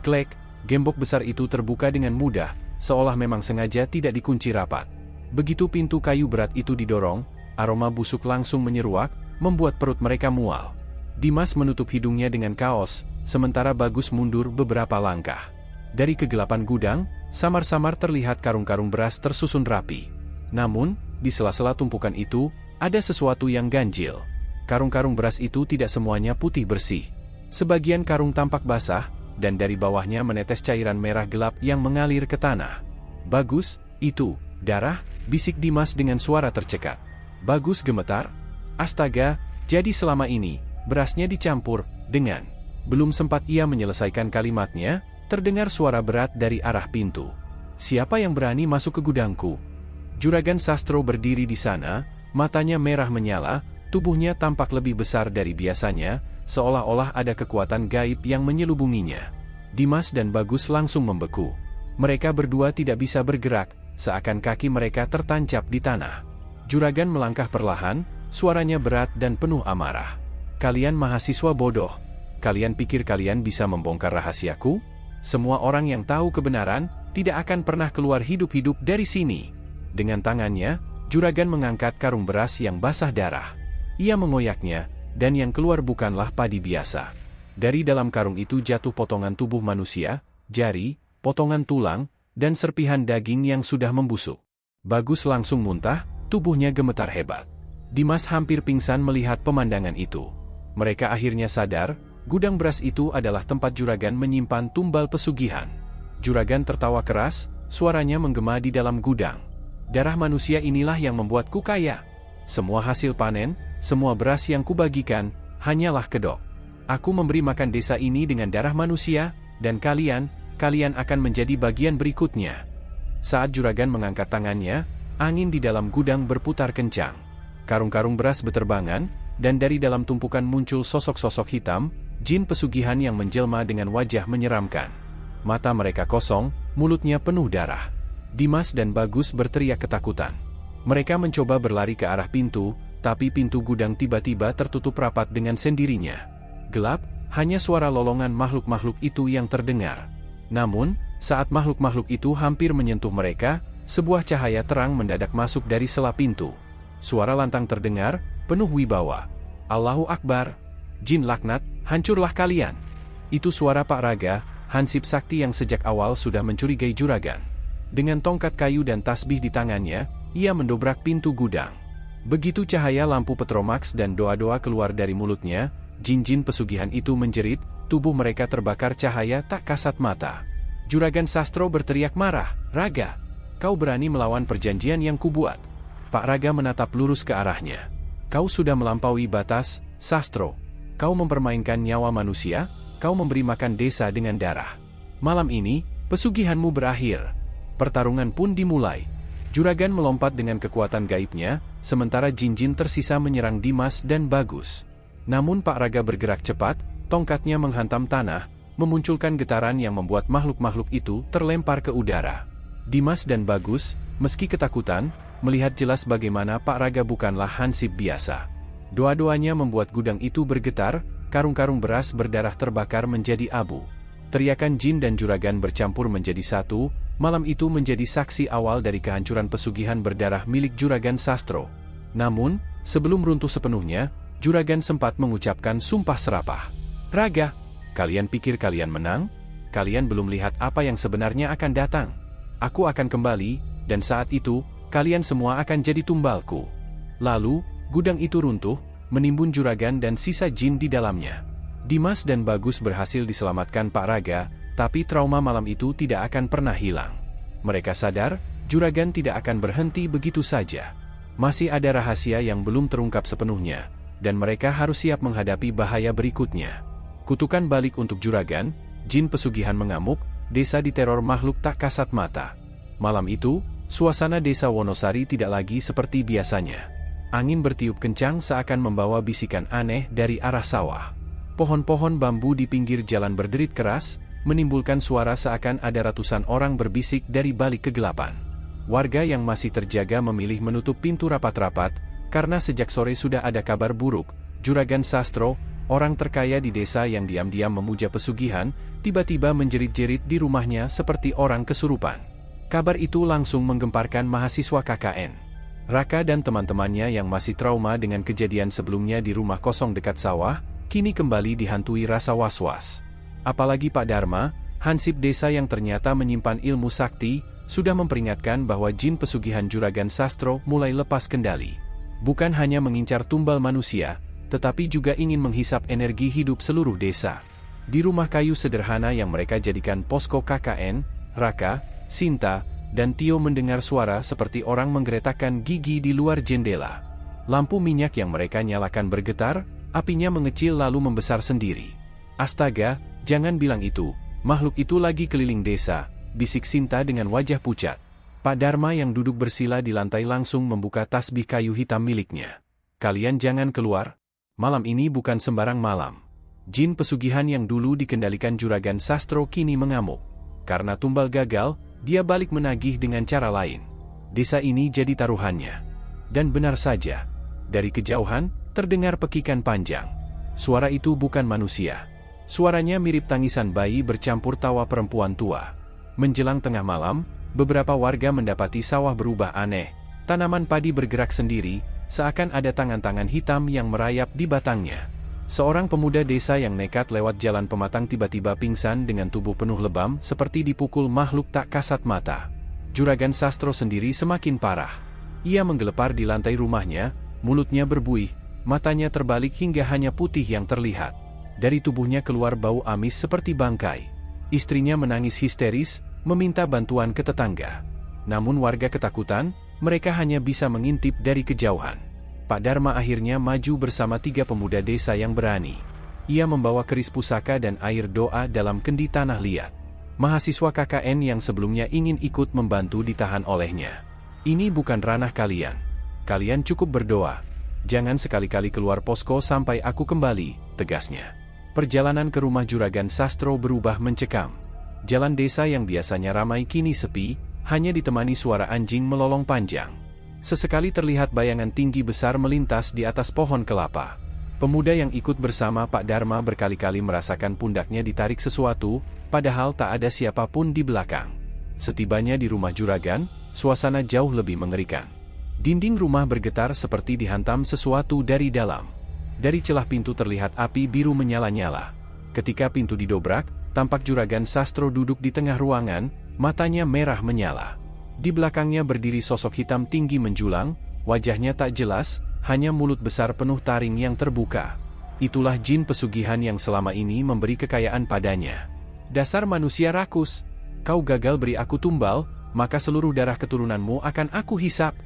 S1: Klek, gembok besar itu terbuka dengan mudah, seolah memang sengaja tidak dikunci rapat. Begitu pintu kayu berat itu didorong, aroma busuk langsung menyeruak, membuat perut mereka mual. Dimas menutup hidungnya dengan kaos, sementara Bagus mundur beberapa langkah. Dari kegelapan gudang, samar-samar terlihat karung-karung beras tersusun rapi. Namun, di sela-sela tumpukan itu, ada sesuatu yang ganjil. Karung-karung beras itu tidak semuanya putih bersih. Sebagian karung tampak basah, dan dari bawahnya menetes cairan merah gelap yang mengalir ke tanah. "Bagus, itu darah," bisik Dimas dengan suara tercekat. Bagus gemetar. "Astaga, jadi selama ini berasnya dicampur dengan..." Belum sempat ia menyelesaikan kalimatnya, terdengar suara berat dari arah pintu. "Siapa yang berani masuk ke gudangku?" Juragan Sastro berdiri di sana, matanya merah menyala, tubuhnya tampak lebih besar dari biasanya, seolah-olah ada kekuatan gaib yang menyelubunginya. Dimas dan Bagus langsung membeku. Mereka berdua tidak bisa bergerak, seakan kaki mereka tertancap di tanah. Juragan melangkah perlahan, suaranya berat dan penuh amarah. "Kalian mahasiswa bodoh. Kalian pikir kalian bisa membongkar rahasiaku? Semua orang yang tahu kebenaran, tidak akan pernah keluar hidup-hidup dari sini." Dengan tangannya, Juragan mengangkat karung beras yang basah darah. Ia mengoyaknya, dan yang keluar bukanlah padi biasa. Dari dalam karung itu jatuh potongan tubuh manusia, jari, potongan tulang, dan serpihan daging yang sudah membusuk. Bagus langsung muntah, tubuhnya gemetar hebat. Dimas hampir pingsan melihat pemandangan itu. Mereka akhirnya sadar, gudang beras itu adalah tempat Juragan menyimpan tumbal pesugihan. Juragan tertawa keras, suaranya menggema di dalam gudang. Darah manusia inilah yang membuatku kaya. Semua hasil panen, semua beras yang kubagikan, hanyalah kedok. Aku memberi makan desa ini dengan darah manusia, dan kalian akan menjadi bagian berikutnya. Saat juragan mengangkat tangannya, angin di dalam gudang berputar kencang. Karung-karung beras beterbangan, dan dari dalam tumpukan muncul sosok-sosok hitam, jin pesugihan yang menjelma dengan wajah menyeramkan. Mata mereka kosong, mulutnya penuh darah. Dimas dan Bagus berteriak ketakutan. Mereka mencoba berlari ke arah pintu, tapi pintu gudang tiba-tiba tertutup rapat dengan sendirinya. Gelap, hanya suara lolongan makhluk-makhluk itu yang terdengar. Namun, saat makhluk-makhluk itu hampir menyentuh mereka, sebuah cahaya terang mendadak masuk dari sela pintu. Suara lantang terdengar, penuh wibawa. Allahu Akbar! Jin laknat, hancurlah kalian! Itu suara Pak Raga, hansip sakti yang sejak awal sudah mencurigai juragan. Dengan tongkat kayu dan tasbih di tangannya, ia mendobrak pintu gudang. Begitu cahaya lampu petromax dan doa-doa keluar dari mulutnya, jin-jin pesugihan itu menjerit, tubuh mereka terbakar cahaya tak kasat mata. Juragan Sastro berteriak marah, "Raga, kau berani melawan perjanjian yang kubuat?" Pak Raga menatap lurus ke arahnya. "Kau sudah melampaui batas, Sastro. Kau mempermainkan nyawa manusia, kau memberi makan desa dengan darah. Malam ini, pesugihanmu berakhir." Pertarungan pun dimulai. Juragan melompat dengan kekuatan gaibnya, sementara jin-jin tersisa menyerang Dimas dan Bagus. Namun Pak Raga bergerak cepat, tongkatnya menghantam tanah, memunculkan getaran yang membuat makhluk-makhluk itu terlempar ke udara. Dimas dan Bagus, meski ketakutan, melihat jelas bagaimana Pak Raga bukanlah hansip biasa. Doa-doanya membuat gudang itu bergetar, karung-karung beras berdarah terbakar menjadi abu. Teriakan jin dan juragan bercampur menjadi satu, malam itu menjadi saksi awal dari kehancuran pesugihan berdarah milik Juragan Sastro. Namun, sebelum runtuh sepenuhnya, juragan sempat mengucapkan sumpah serapah. "Raga, kalian pikir kalian menang? Kalian belum lihat apa yang sebenarnya akan datang. Aku akan kembali, dan saat itu, kalian semua akan jadi tumbalku." Lalu, gudang itu runtuh, menimbun juragan dan sisa jin di dalamnya. Dimas dan Bagus berhasil diselamatkan Pak Raga, tapi trauma malam itu tidak akan pernah hilang. Mereka sadar, juragan tidak akan berhenti begitu saja. Masih ada rahasia yang belum terungkap sepenuhnya, dan mereka harus siap menghadapi bahaya berikutnya. Kutukan balik untuk juragan, jin pesugihan mengamuk, desa diteror makhluk tak kasat mata. Malam itu, suasana desa Wonosari tidak lagi seperti biasanya. Angin bertiup kencang seakan membawa bisikan aneh dari arah sawah. Pohon-pohon bambu di pinggir jalan berderit keras, menimbulkan suara seakan ada ratusan orang berbisik dari balik kegelapan. Warga yang masih terjaga memilih menutup pintu rapat-rapat, karena sejak sore sudah ada kabar buruk. Juragan Sastro, orang terkaya di desa yang diam-diam memuja pesugihan, tiba-tiba menjerit-jerit di rumahnya seperti orang kesurupan. Kabar itu langsung menggemparkan mahasiswa KKN. Raka dan teman-temannya yang masih trauma dengan kejadian sebelumnya di rumah kosong dekat sawah, kini kembali dihantui rasa was-was. Apalagi Pak Dharma, hansip desa yang ternyata menyimpan ilmu sakti, sudah memperingatkan bahwa jin pesugihan Juragan Sastro mulai lepas kendali. Bukan hanya mengincar tumbal manusia, tetapi juga ingin menghisap energi hidup seluruh desa. Di rumah kayu sederhana yang mereka jadikan posko KKN, Raka, Sinta, dan Tio mendengar suara seperti orang menggeretakkan gigi di luar jendela. Lampu minyak yang mereka nyalakan bergetar, apinya mengecil lalu membesar sendiri. "Astaga, jangan bilang itu, makhluk itu lagi keliling desa," bisik Sinta dengan wajah pucat. Pak Dharma yang duduk bersila di lantai langsung membuka tasbih kayu hitam miliknya. "Kalian jangan keluar. Malam ini bukan sembarang malam." Jin pesugihan yang dulu dikendalikan Juragan Sastro kini mengamuk. Karena tumbal gagal, dia balik menagih dengan cara lain. Desa ini jadi taruhannya. Dan benar saja, dari kejauhan, terdengar pekikan panjang. Suara itu bukan manusia. Suaranya mirip tangisan bayi bercampur tawa perempuan tua. Menjelang tengah malam, beberapa warga mendapati sawah berubah aneh. Tanaman padi bergerak sendiri, seakan ada tangan-tangan hitam yang merayap di batangnya. Seorang pemuda desa yang nekat lewat jalan pematang tiba-tiba pingsan dengan tubuh penuh lebam seperti dipukul makhluk tak kasat mata. Juragan Sastro sendiri semakin parah. Ia menggelepar di lantai rumahnya, mulutnya berbuih, matanya terbalik hingga hanya putih yang terlihat. Dari tubuhnya keluar bau amis seperti bangkai. Istrinya menangis histeris, meminta bantuan ke tetangga. Namun warga ketakutan, mereka hanya bisa mengintip dari kejauhan. Pak Dharma akhirnya maju bersama 3 pemuda desa yang berani. Ia membawa keris pusaka dan air doa dalam kendi tanah liat. Mahasiswa KKN yang sebelumnya ingin ikut membantu ditahan olehnya. Ini bukan ranah kalian. Kalian cukup berdoa. Jangan sekali-kali keluar posko sampai aku kembali, tegasnya. Perjalanan ke rumah Juragan Sastro berubah mencekam. Jalan desa yang biasanya ramai kini sepi, hanya ditemani suara anjing melolong panjang. Sesekali terlihat bayangan tinggi besar melintas di atas pohon kelapa. Pemuda yang ikut bersama Pak Dharma berkali-kali merasakan pundaknya ditarik sesuatu, padahal tak ada siapapun di belakang. Setibanya di rumah juragan, suasana jauh lebih mengerikan. Dinding rumah bergetar seperti dihantam sesuatu dari dalam. Dari celah pintu terlihat api biru menyala-nyala. Ketika pintu didobrak, tampak Juragan Sastro duduk di tengah ruangan, matanya merah menyala. Di belakangnya berdiri sosok hitam tinggi menjulang, wajahnya tak jelas, hanya mulut besar penuh taring yang terbuka. Itulah jin pesugihan yang selama ini memberi kekayaan padanya. Dasar manusia rakus, kau gagal beri aku tumbal, maka seluruh darah keturunanmu akan aku hisap.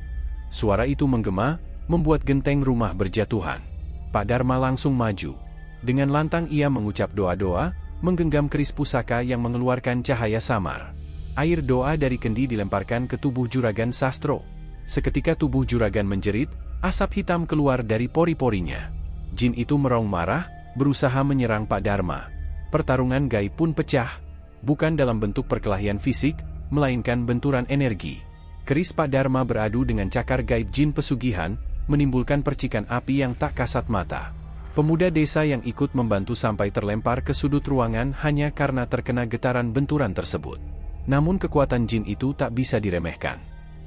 S1: Suara itu menggema, membuat genteng rumah berjatuhan. Pak Dharma langsung maju. Dengan lantang ia mengucap doa-doa, menggenggam keris pusaka yang mengeluarkan cahaya samar. Air doa dari kendi dilemparkan ke tubuh Juragan Sastro. Seketika tubuh Juragan menjerit, asap hitam keluar dari pori-porinya. Jin itu meraung marah, berusaha menyerang Pak Dharma. Pertarungan gaib pun pecah. Bukan dalam bentuk perkelahian fisik, melainkan benturan energi. Keris Pak Dharma beradu dengan cakar gaib jin pesugihan, menimbulkan percikan api yang tak kasat mata. Pemuda desa yang ikut membantu sampai terlempar ke sudut ruangan hanya karena terkena getaran benturan tersebut. Namun kekuatan jin itu tak bisa diremehkan.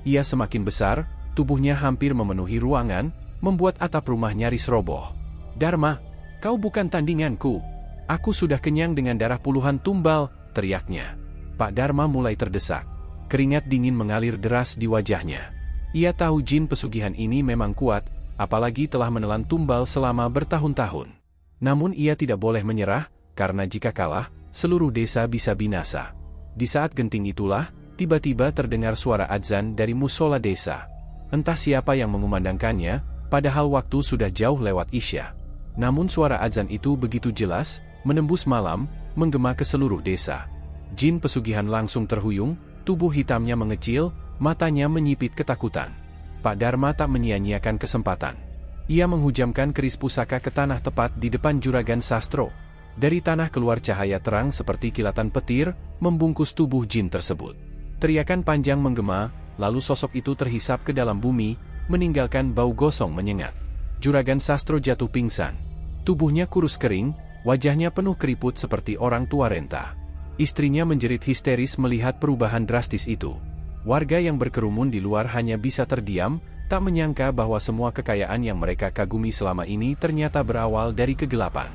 S1: Ia semakin besar, tubuhnya hampir memenuhi ruangan, membuat atap rumah nyaris roboh. Dharma, kau bukan tandinganku. Aku sudah kenyang dengan darah puluhan tumbal, teriaknya. Pak Dharma mulai terdesak. Keringat dingin mengalir deras di wajahnya. Ia tahu jin pesugihan ini memang kuat, apalagi telah menelan tumbal selama bertahun-tahun. Namun ia tidak boleh menyerah, karena jika kalah, seluruh desa bisa binasa. Di saat genting itulah, tiba-tiba terdengar suara adzan dari musola desa. Entah siapa yang mengumandangkannya, padahal waktu sudah jauh lewat Isya. Namun suara adzan itu begitu jelas, menembus malam, menggema ke seluruh desa. Jin pesugihan langsung terhuyung, tubuh hitamnya mengecil, matanya menyipit ketakutan. Pak Dharma tak menyia-nyiakan kesempatan. Ia menghujamkan keris pusaka ke tanah tepat di depan Juragan Sastro. Dari tanah keluar cahaya terang seperti kilatan petir, membungkus tubuh jin tersebut. Teriakan panjang menggema, lalu sosok itu terhisap ke dalam bumi, meninggalkan bau gosong menyengat. Juragan Sastro jatuh pingsan. Tubuhnya kurus kering, wajahnya penuh keriput seperti orang tua renta. Istrinya menjerit histeris melihat perubahan drastis itu. Warga yang berkerumun di luar hanya bisa terdiam, tak menyangka bahwa semua kekayaan yang mereka kagumi selama ini ternyata berawal dari kegelapan.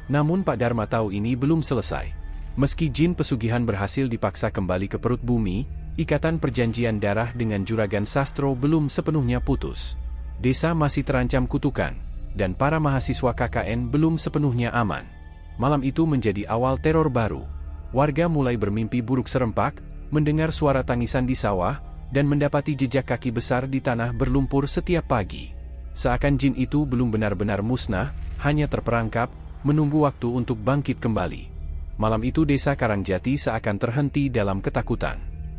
S1: Namun Pak Dharma tahu ini belum selesai. Meski jin pesugihan berhasil dipaksa kembali ke perut bumi, ikatan perjanjian darah dengan Juragan Sastro belum sepenuhnya putus. Desa masih terancam kutukan, dan para mahasiswa KKN belum sepenuhnya aman. Malam itu menjadi awal teror baru. Warga mulai bermimpi buruk serempak, mendengar suara tangisan di sawah, dan mendapati jejak kaki besar di tanah berlumpur setiap pagi. Seakan jin itu belum benar-benar musnah, hanya terperangkap, menunggu waktu untuk bangkit kembali. Malam itu desa Karangjati seakan terhenti dalam ketakutan.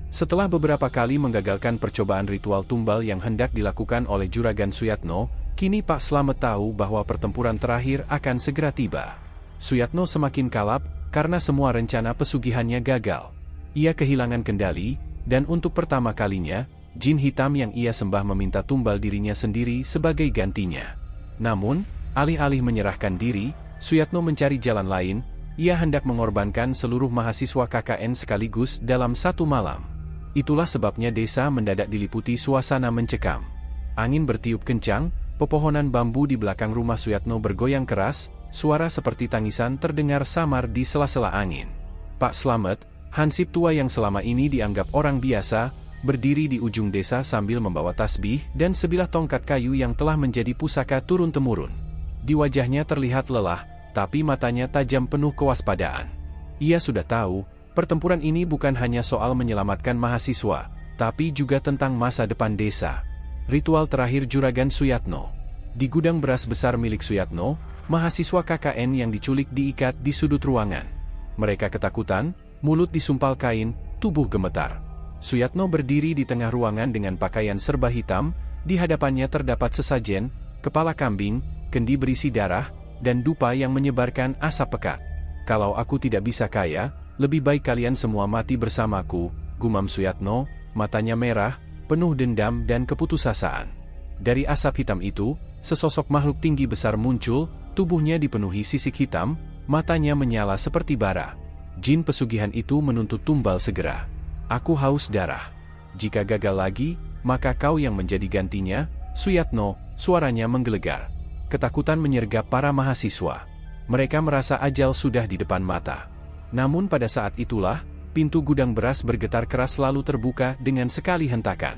S1: Setelah beberapa kali menggagalkan percobaan ritual tumbal yang hendak dilakukan oleh Juragan Suyatno, kini Pak Slamet tahu bahwa pertempuran terakhir akan segera tiba. Suyatno semakin kalap, karena semua rencana pesugihannya gagal. Ia kehilangan kendali, dan untuk pertama kalinya, jin hitam yang ia sembah meminta tumbal dirinya sendiri sebagai gantinya. Namun, alih-alih menyerahkan diri, Suyatno mencari jalan lain. Ia hendak mengorbankan seluruh mahasiswa KKN sekaligus dalam satu malam. Itulah sebabnya desa mendadak diliputi suasana mencekam. Angin bertiup kencang, pepohonan bambu di belakang rumah Suyatno bergoyang keras, suara seperti tangisan terdengar samar di sela-sela angin. Pak Slamet, hansip tua yang selama ini dianggap orang biasa, berdiri di ujung desa sambil membawa tasbih dan sebilah tongkat kayu yang telah menjadi pusaka turun-temurun. Di wajahnya terlihat lelah, tapi matanya tajam penuh kewaspadaan. Ia sudah tahu, Pertempuran ini bukan hanya soal menyelamatkan mahasiswa, tapi juga tentang masa depan desa. Ritual terakhir Juragan Suyatno. Di gudang beras besar milik Suyatno, mahasiswa KKN yang diculik diikat di sudut ruangan. Mereka ketakutan, mulut disumpal kain, tubuh gemetar. Suyatno berdiri di tengah ruangan dengan pakaian serba hitam, di hadapannya terdapat sesajen, kepala kambing, kendi berisi darah, dan dupa yang menyebarkan asap pekat. "Kalau aku tidak bisa kaya, lebih baik kalian semua mati bersamaku," gumam Suyatno, matanya merah, penuh dendam dan keputusasaan. Dari asap hitam itu, sesosok makhluk tinggi besar muncul, tubuhnya dipenuhi sisik hitam, matanya menyala seperti bara. Jin pesugihan itu menuntut tumbal segera. "Aku haus darah. Jika gagal lagi, maka kau yang menjadi gantinya," Suyatno, suaranya menggelegar. Ketakutan menyergap para mahasiswa. Mereka merasa ajal sudah di depan mata. Namun pada saat itulah, pintu gudang beras bergetar keras lalu terbuka dengan sekali hentakan.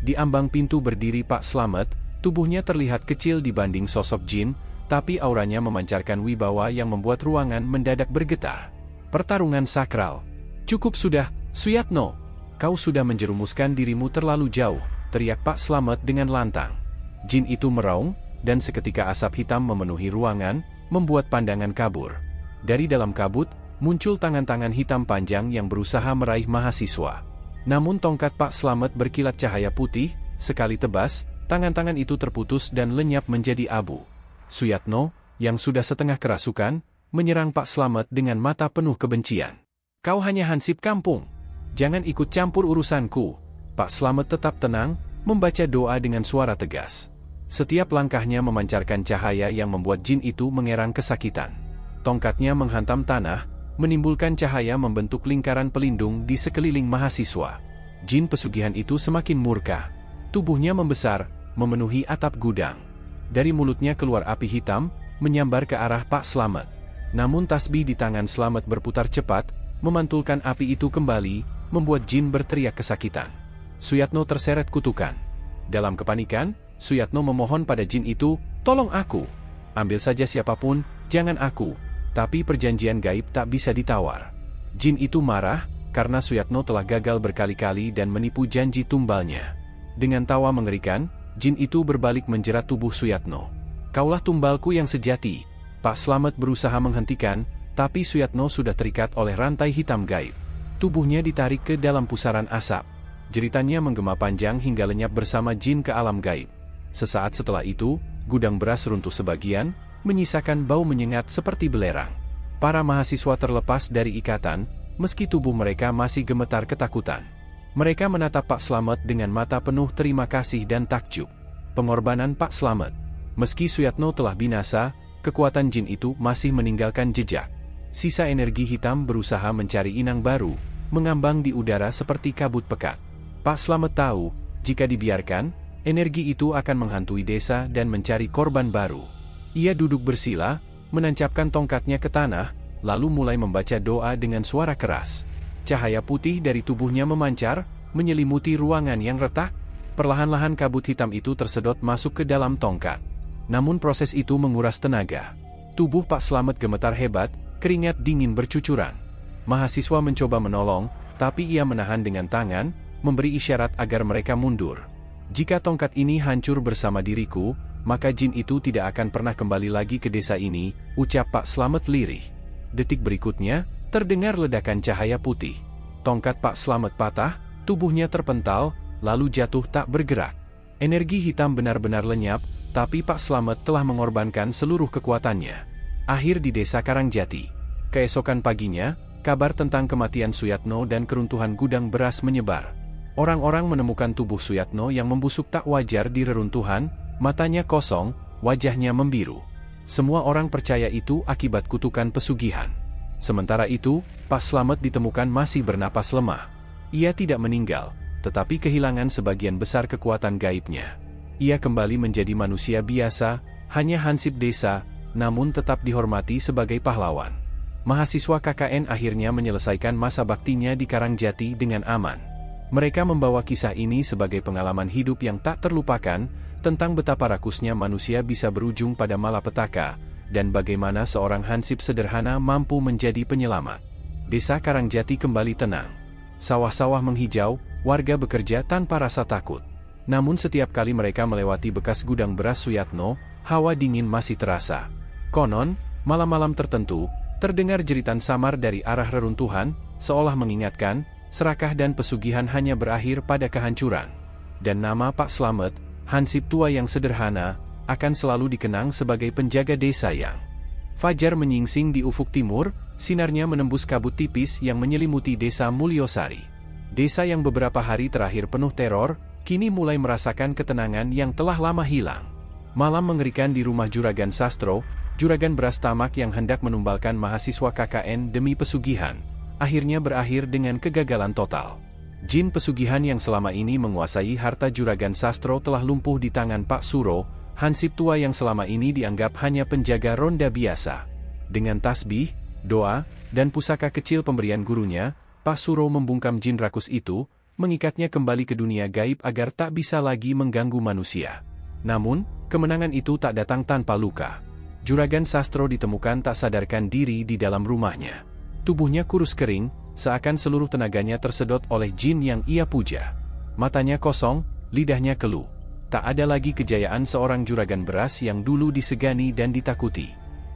S1: Di ambang pintu berdiri Pak Slamet, tubuhnya terlihat kecil dibanding sosok Jin, tapi auranya memancarkan wibawa yang membuat ruangan mendadak bergetar. Pertarungan sakral. "Cukup sudah, Suyatno. Kau sudah menjerumuskan dirimu terlalu jauh," teriak Pak Slamet dengan lantang. Jin itu meraung, dan seketika asap hitam memenuhi ruangan, membuat pandangan kabur. Dari dalam kabut, muncul tangan-tangan hitam panjang yang berusaha meraih mahasiswa. Namun tongkat Pak Slamet berkilat cahaya putih, sekali tebas, tangan-tangan itu terputus dan lenyap menjadi abu. Suyatno, yang sudah setengah kerasukan, menyerang Pak Slamet dengan mata penuh kebencian. "Kau hanya hansip kampung. Jangan ikut campur urusanku." Pak Slamet tetap tenang, membaca doa dengan suara tegas. Setiap langkahnya memancarkan cahaya yang membuat jin itu mengerang kesakitan. Tongkatnya menghantam tanah, menimbulkan cahaya membentuk lingkaran pelindung di sekeliling mahasiswa. Jin pesugihan itu semakin murka. Tubuhnya membesar, memenuhi atap gudang. Dari mulutnya keluar api hitam, menyambar ke arah Pak Slamet. Namun tasbih di tangan Slamet berputar cepat, memantulkan api itu kembali, membuat jin berteriak kesakitan. Suyatno terseret kutukan. Dalam kepanikan, Suyatno memohon pada jin itu, "Tolong aku. Ambil saja siapapun, jangan aku." Tapi perjanjian gaib tak bisa ditawar. Jin itu marah, karena Suyatno telah gagal berkali-kali dan menipu janji tumbalnya. Dengan tawa mengerikan, jin itu berbalik menjerat tubuh Suyatno. "Kaulah tumbalku yang sejati." Pak Slamet berusaha menghentikan, tapi Suyatno sudah terikat oleh rantai hitam gaib. Tubuhnya ditarik ke dalam pusaran asap. Jeritannya menggema panjang hingga lenyap bersama jin ke alam gaib. Sesaat setelah itu, gudang beras runtuh sebagian, menyisakan bau menyengat seperti belerang. Para mahasiswa terlepas dari ikatan, meski tubuh mereka masih gemetar ketakutan. Mereka menatap Pak Slamet dengan mata penuh terima kasih dan takjub. Pengorbanan Pak Slamet. Meski Suyatno telah binasa, kekuatan jin itu masih meninggalkan jejak. Sisa energi hitam berusaha mencari inang baru, mengambang di udara seperti kabut pekat. Pak Slamet tahu, jika dibiarkan, energi itu akan menghantui desa dan mencari korban baru. Ia duduk bersila, menancapkan tongkatnya ke tanah, lalu mulai membaca doa dengan suara keras. Cahaya putih dari tubuhnya memancar, menyelimuti ruangan yang retak. Perlahan-lahan kabut hitam itu tersedot masuk ke dalam tongkat. Namun proses itu menguras tenaga. Tubuh Pak Slamet gemetar hebat, keringat dingin bercucuran. Mahasiswa mencoba menolong, tapi ia menahan dengan tangan, memberi isyarat agar mereka mundur. "Jika tongkat ini hancur bersama diriku, maka jin itu tidak akan pernah kembali lagi ke desa ini," ucap Pak Slamet lirih. Detik berikutnya, terdengar ledakan cahaya putih. Tongkat Pak Slamet patah, tubuhnya terpental, lalu jatuh tak bergerak. Energi hitam benar-benar lenyap, tapi Pak Slamet telah mengorbankan seluruh kekuatannya. Akhir di desa Karangjati. Keesokan paginya, kabar tentang kematian Suyatno dan keruntuhan gudang beras menyebar. Orang-orang menemukan tubuh Suyatno yang membusuk tak wajar di reruntuhan, matanya kosong, wajahnya membiru. Semua orang percaya itu akibat kutukan pesugihan. Sementara itu, Pak Slamet ditemukan masih bernapas lemah. Ia tidak meninggal, tetapi kehilangan sebagian besar kekuatan gaibnya. Ia kembali menjadi manusia biasa, hanya hansip desa, namun tetap dihormati sebagai pahlawan. Mahasiswa KKN akhirnya menyelesaikan masa baktinya di Karangjati dengan aman. Mereka membawa kisah ini sebagai pengalaman hidup yang tak terlupakan, tentang betapa rakusnya manusia bisa berujung pada malapetaka, dan bagaimana seorang hansip sederhana mampu menjadi penyelamat. Desa Karangjati kembali tenang. Sawah-sawah menghijau, warga bekerja tanpa rasa takut. Namun setiap kali mereka melewati bekas gudang beras Suyatno, hawa dingin masih terasa. Konon, malam-malam tertentu, terdengar jeritan samar dari arah reruntuhan, seolah mengingatkan, serakah dan pesugihan hanya berakhir pada kehancuran. Dan nama Pak Slamet, hansip tua yang sederhana, akan selalu dikenang sebagai penjaga desa yang. Fajar menyingsing di ufuk timur, sinarnya menembus kabut tipis yang menyelimuti desa Mulyosari. Desa yang beberapa hari terakhir penuh teror, kini mulai merasakan ketenangan yang telah lama hilang. Malam mengerikan di rumah Juragan Sastro, juragan beras tamak yang hendak menumbalkan mahasiswa KKN demi pesugihan, akhirnya berakhir dengan kegagalan total. Jin pesugihan yang selama ini menguasai harta Juragan Sastro telah lumpuh di tangan Pak Suro, hansip tua yang selama ini dianggap hanya penjaga ronda biasa. Dengan tasbih, doa, dan pusaka kecil pemberian gurunya, Pak Suro membungkam jin rakus itu, mengikatnya kembali ke dunia gaib agar tak bisa lagi mengganggu manusia. Namun, kemenangan itu tak datang tanpa luka. Juragan Sastro ditemukan tak sadarkan diri di dalam rumahnya. Tubuhnya kurus kering, seakan seluruh tenaganya tersedot oleh jin yang ia puja. Matanya kosong, lidahnya keluh. Tak ada lagi kejayaan seorang juragan beras yang dulu disegani dan ditakuti.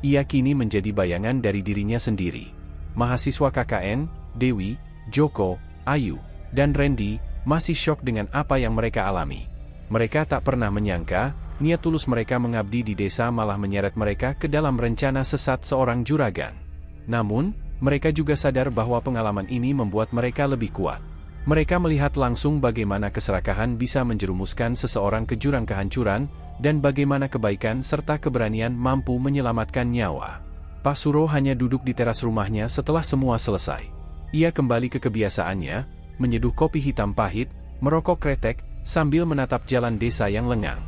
S1: Ia kini menjadi bayangan dari dirinya sendiri. Mahasiswa KKN, Dewi, Joko, Ayu, dan Randy, masih syok dengan apa yang mereka alami. Mereka tak pernah menyangka, niat tulus mereka mengabdi di desa malah menyeret mereka ke dalam rencana sesat seorang juragan. Namun, mereka juga sadar bahwa pengalaman ini membuat mereka lebih kuat. Mereka melihat langsung bagaimana keserakahan bisa menjerumuskan seseorang ke jurang kehancuran, dan bagaimana kebaikan serta keberanian mampu menyelamatkan nyawa. Pak Suro hanya duduk di teras rumahnya setelah semua selesai. Ia kembali ke kebiasaannya, menyeduh kopi hitam pahit, merokok kretek, sambil menatap jalan desa yang lengang.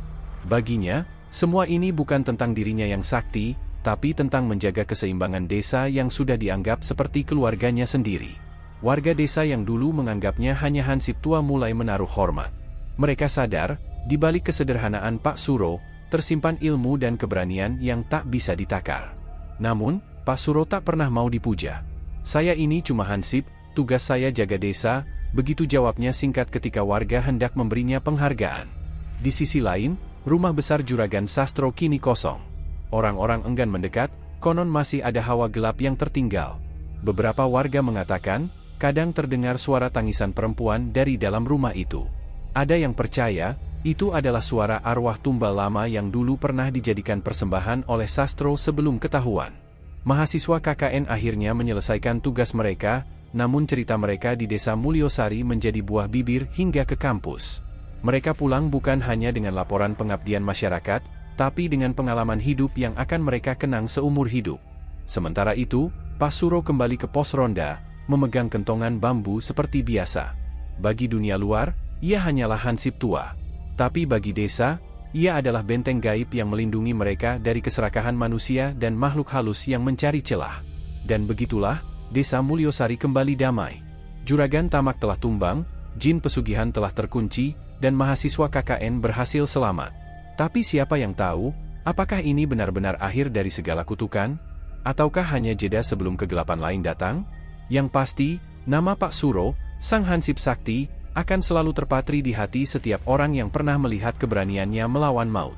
S1: Baginya, semua ini bukan tentang dirinya yang sakti, tapi tentang menjaga keseimbangan desa yang sudah dianggap seperti keluarganya sendiri. Warga desa yang dulu menganggapnya hanya hansip tua mulai menaruh hormat. Mereka sadar, di balik kesederhanaan Pak Suro, tersimpan ilmu dan keberanian yang tak bisa ditakar. Namun, Pak Suro tak pernah mau dipuja. "Saya ini cuma hansip, tugas saya jaga desa," begitu jawabnya singkat ketika warga hendak memberinya penghargaan. Di sisi lain, rumah besar Juragan Sastro kini kosong. Orang-orang enggan mendekat, konon masih ada hawa gelap yang tertinggal. Beberapa warga mengatakan, kadang terdengar suara tangisan perempuan dari dalam rumah itu. Ada yang percaya, itu adalah suara arwah tumbal lama yang dulu pernah dijadikan persembahan oleh Sastro sebelum ketahuan. Mahasiswa KKN akhirnya menyelesaikan tugas mereka, namun cerita mereka di desa Mulyosari menjadi buah bibir hingga ke kampus. Mereka pulang bukan hanya dengan laporan pengabdian masyarakat, tapi dengan pengalaman hidup yang akan mereka kenang seumur hidup. Sementara itu, Pak Suro kembali ke pos ronda, memegang kentongan bambu seperti biasa. Bagi dunia luar, ia hanyalah hansip tua. Tapi bagi desa, ia adalah benteng gaib yang melindungi mereka dari keserakahan manusia dan makhluk halus yang mencari celah. Dan begitulah, desa Mulyosari kembali damai. Juragan tamak telah tumbang, jin pesugihan telah terkunci, dan mahasiswa KKN berhasil selamat. Tapi siapa yang tahu, apakah ini benar-benar akhir dari segala kutukan? Ataukah hanya jeda sebelum kegelapan lain datang? Yang pasti, nama Pak Suro, sang hansip sakti, akan selalu terpatri di hati setiap orang yang pernah melihat keberaniannya melawan maut.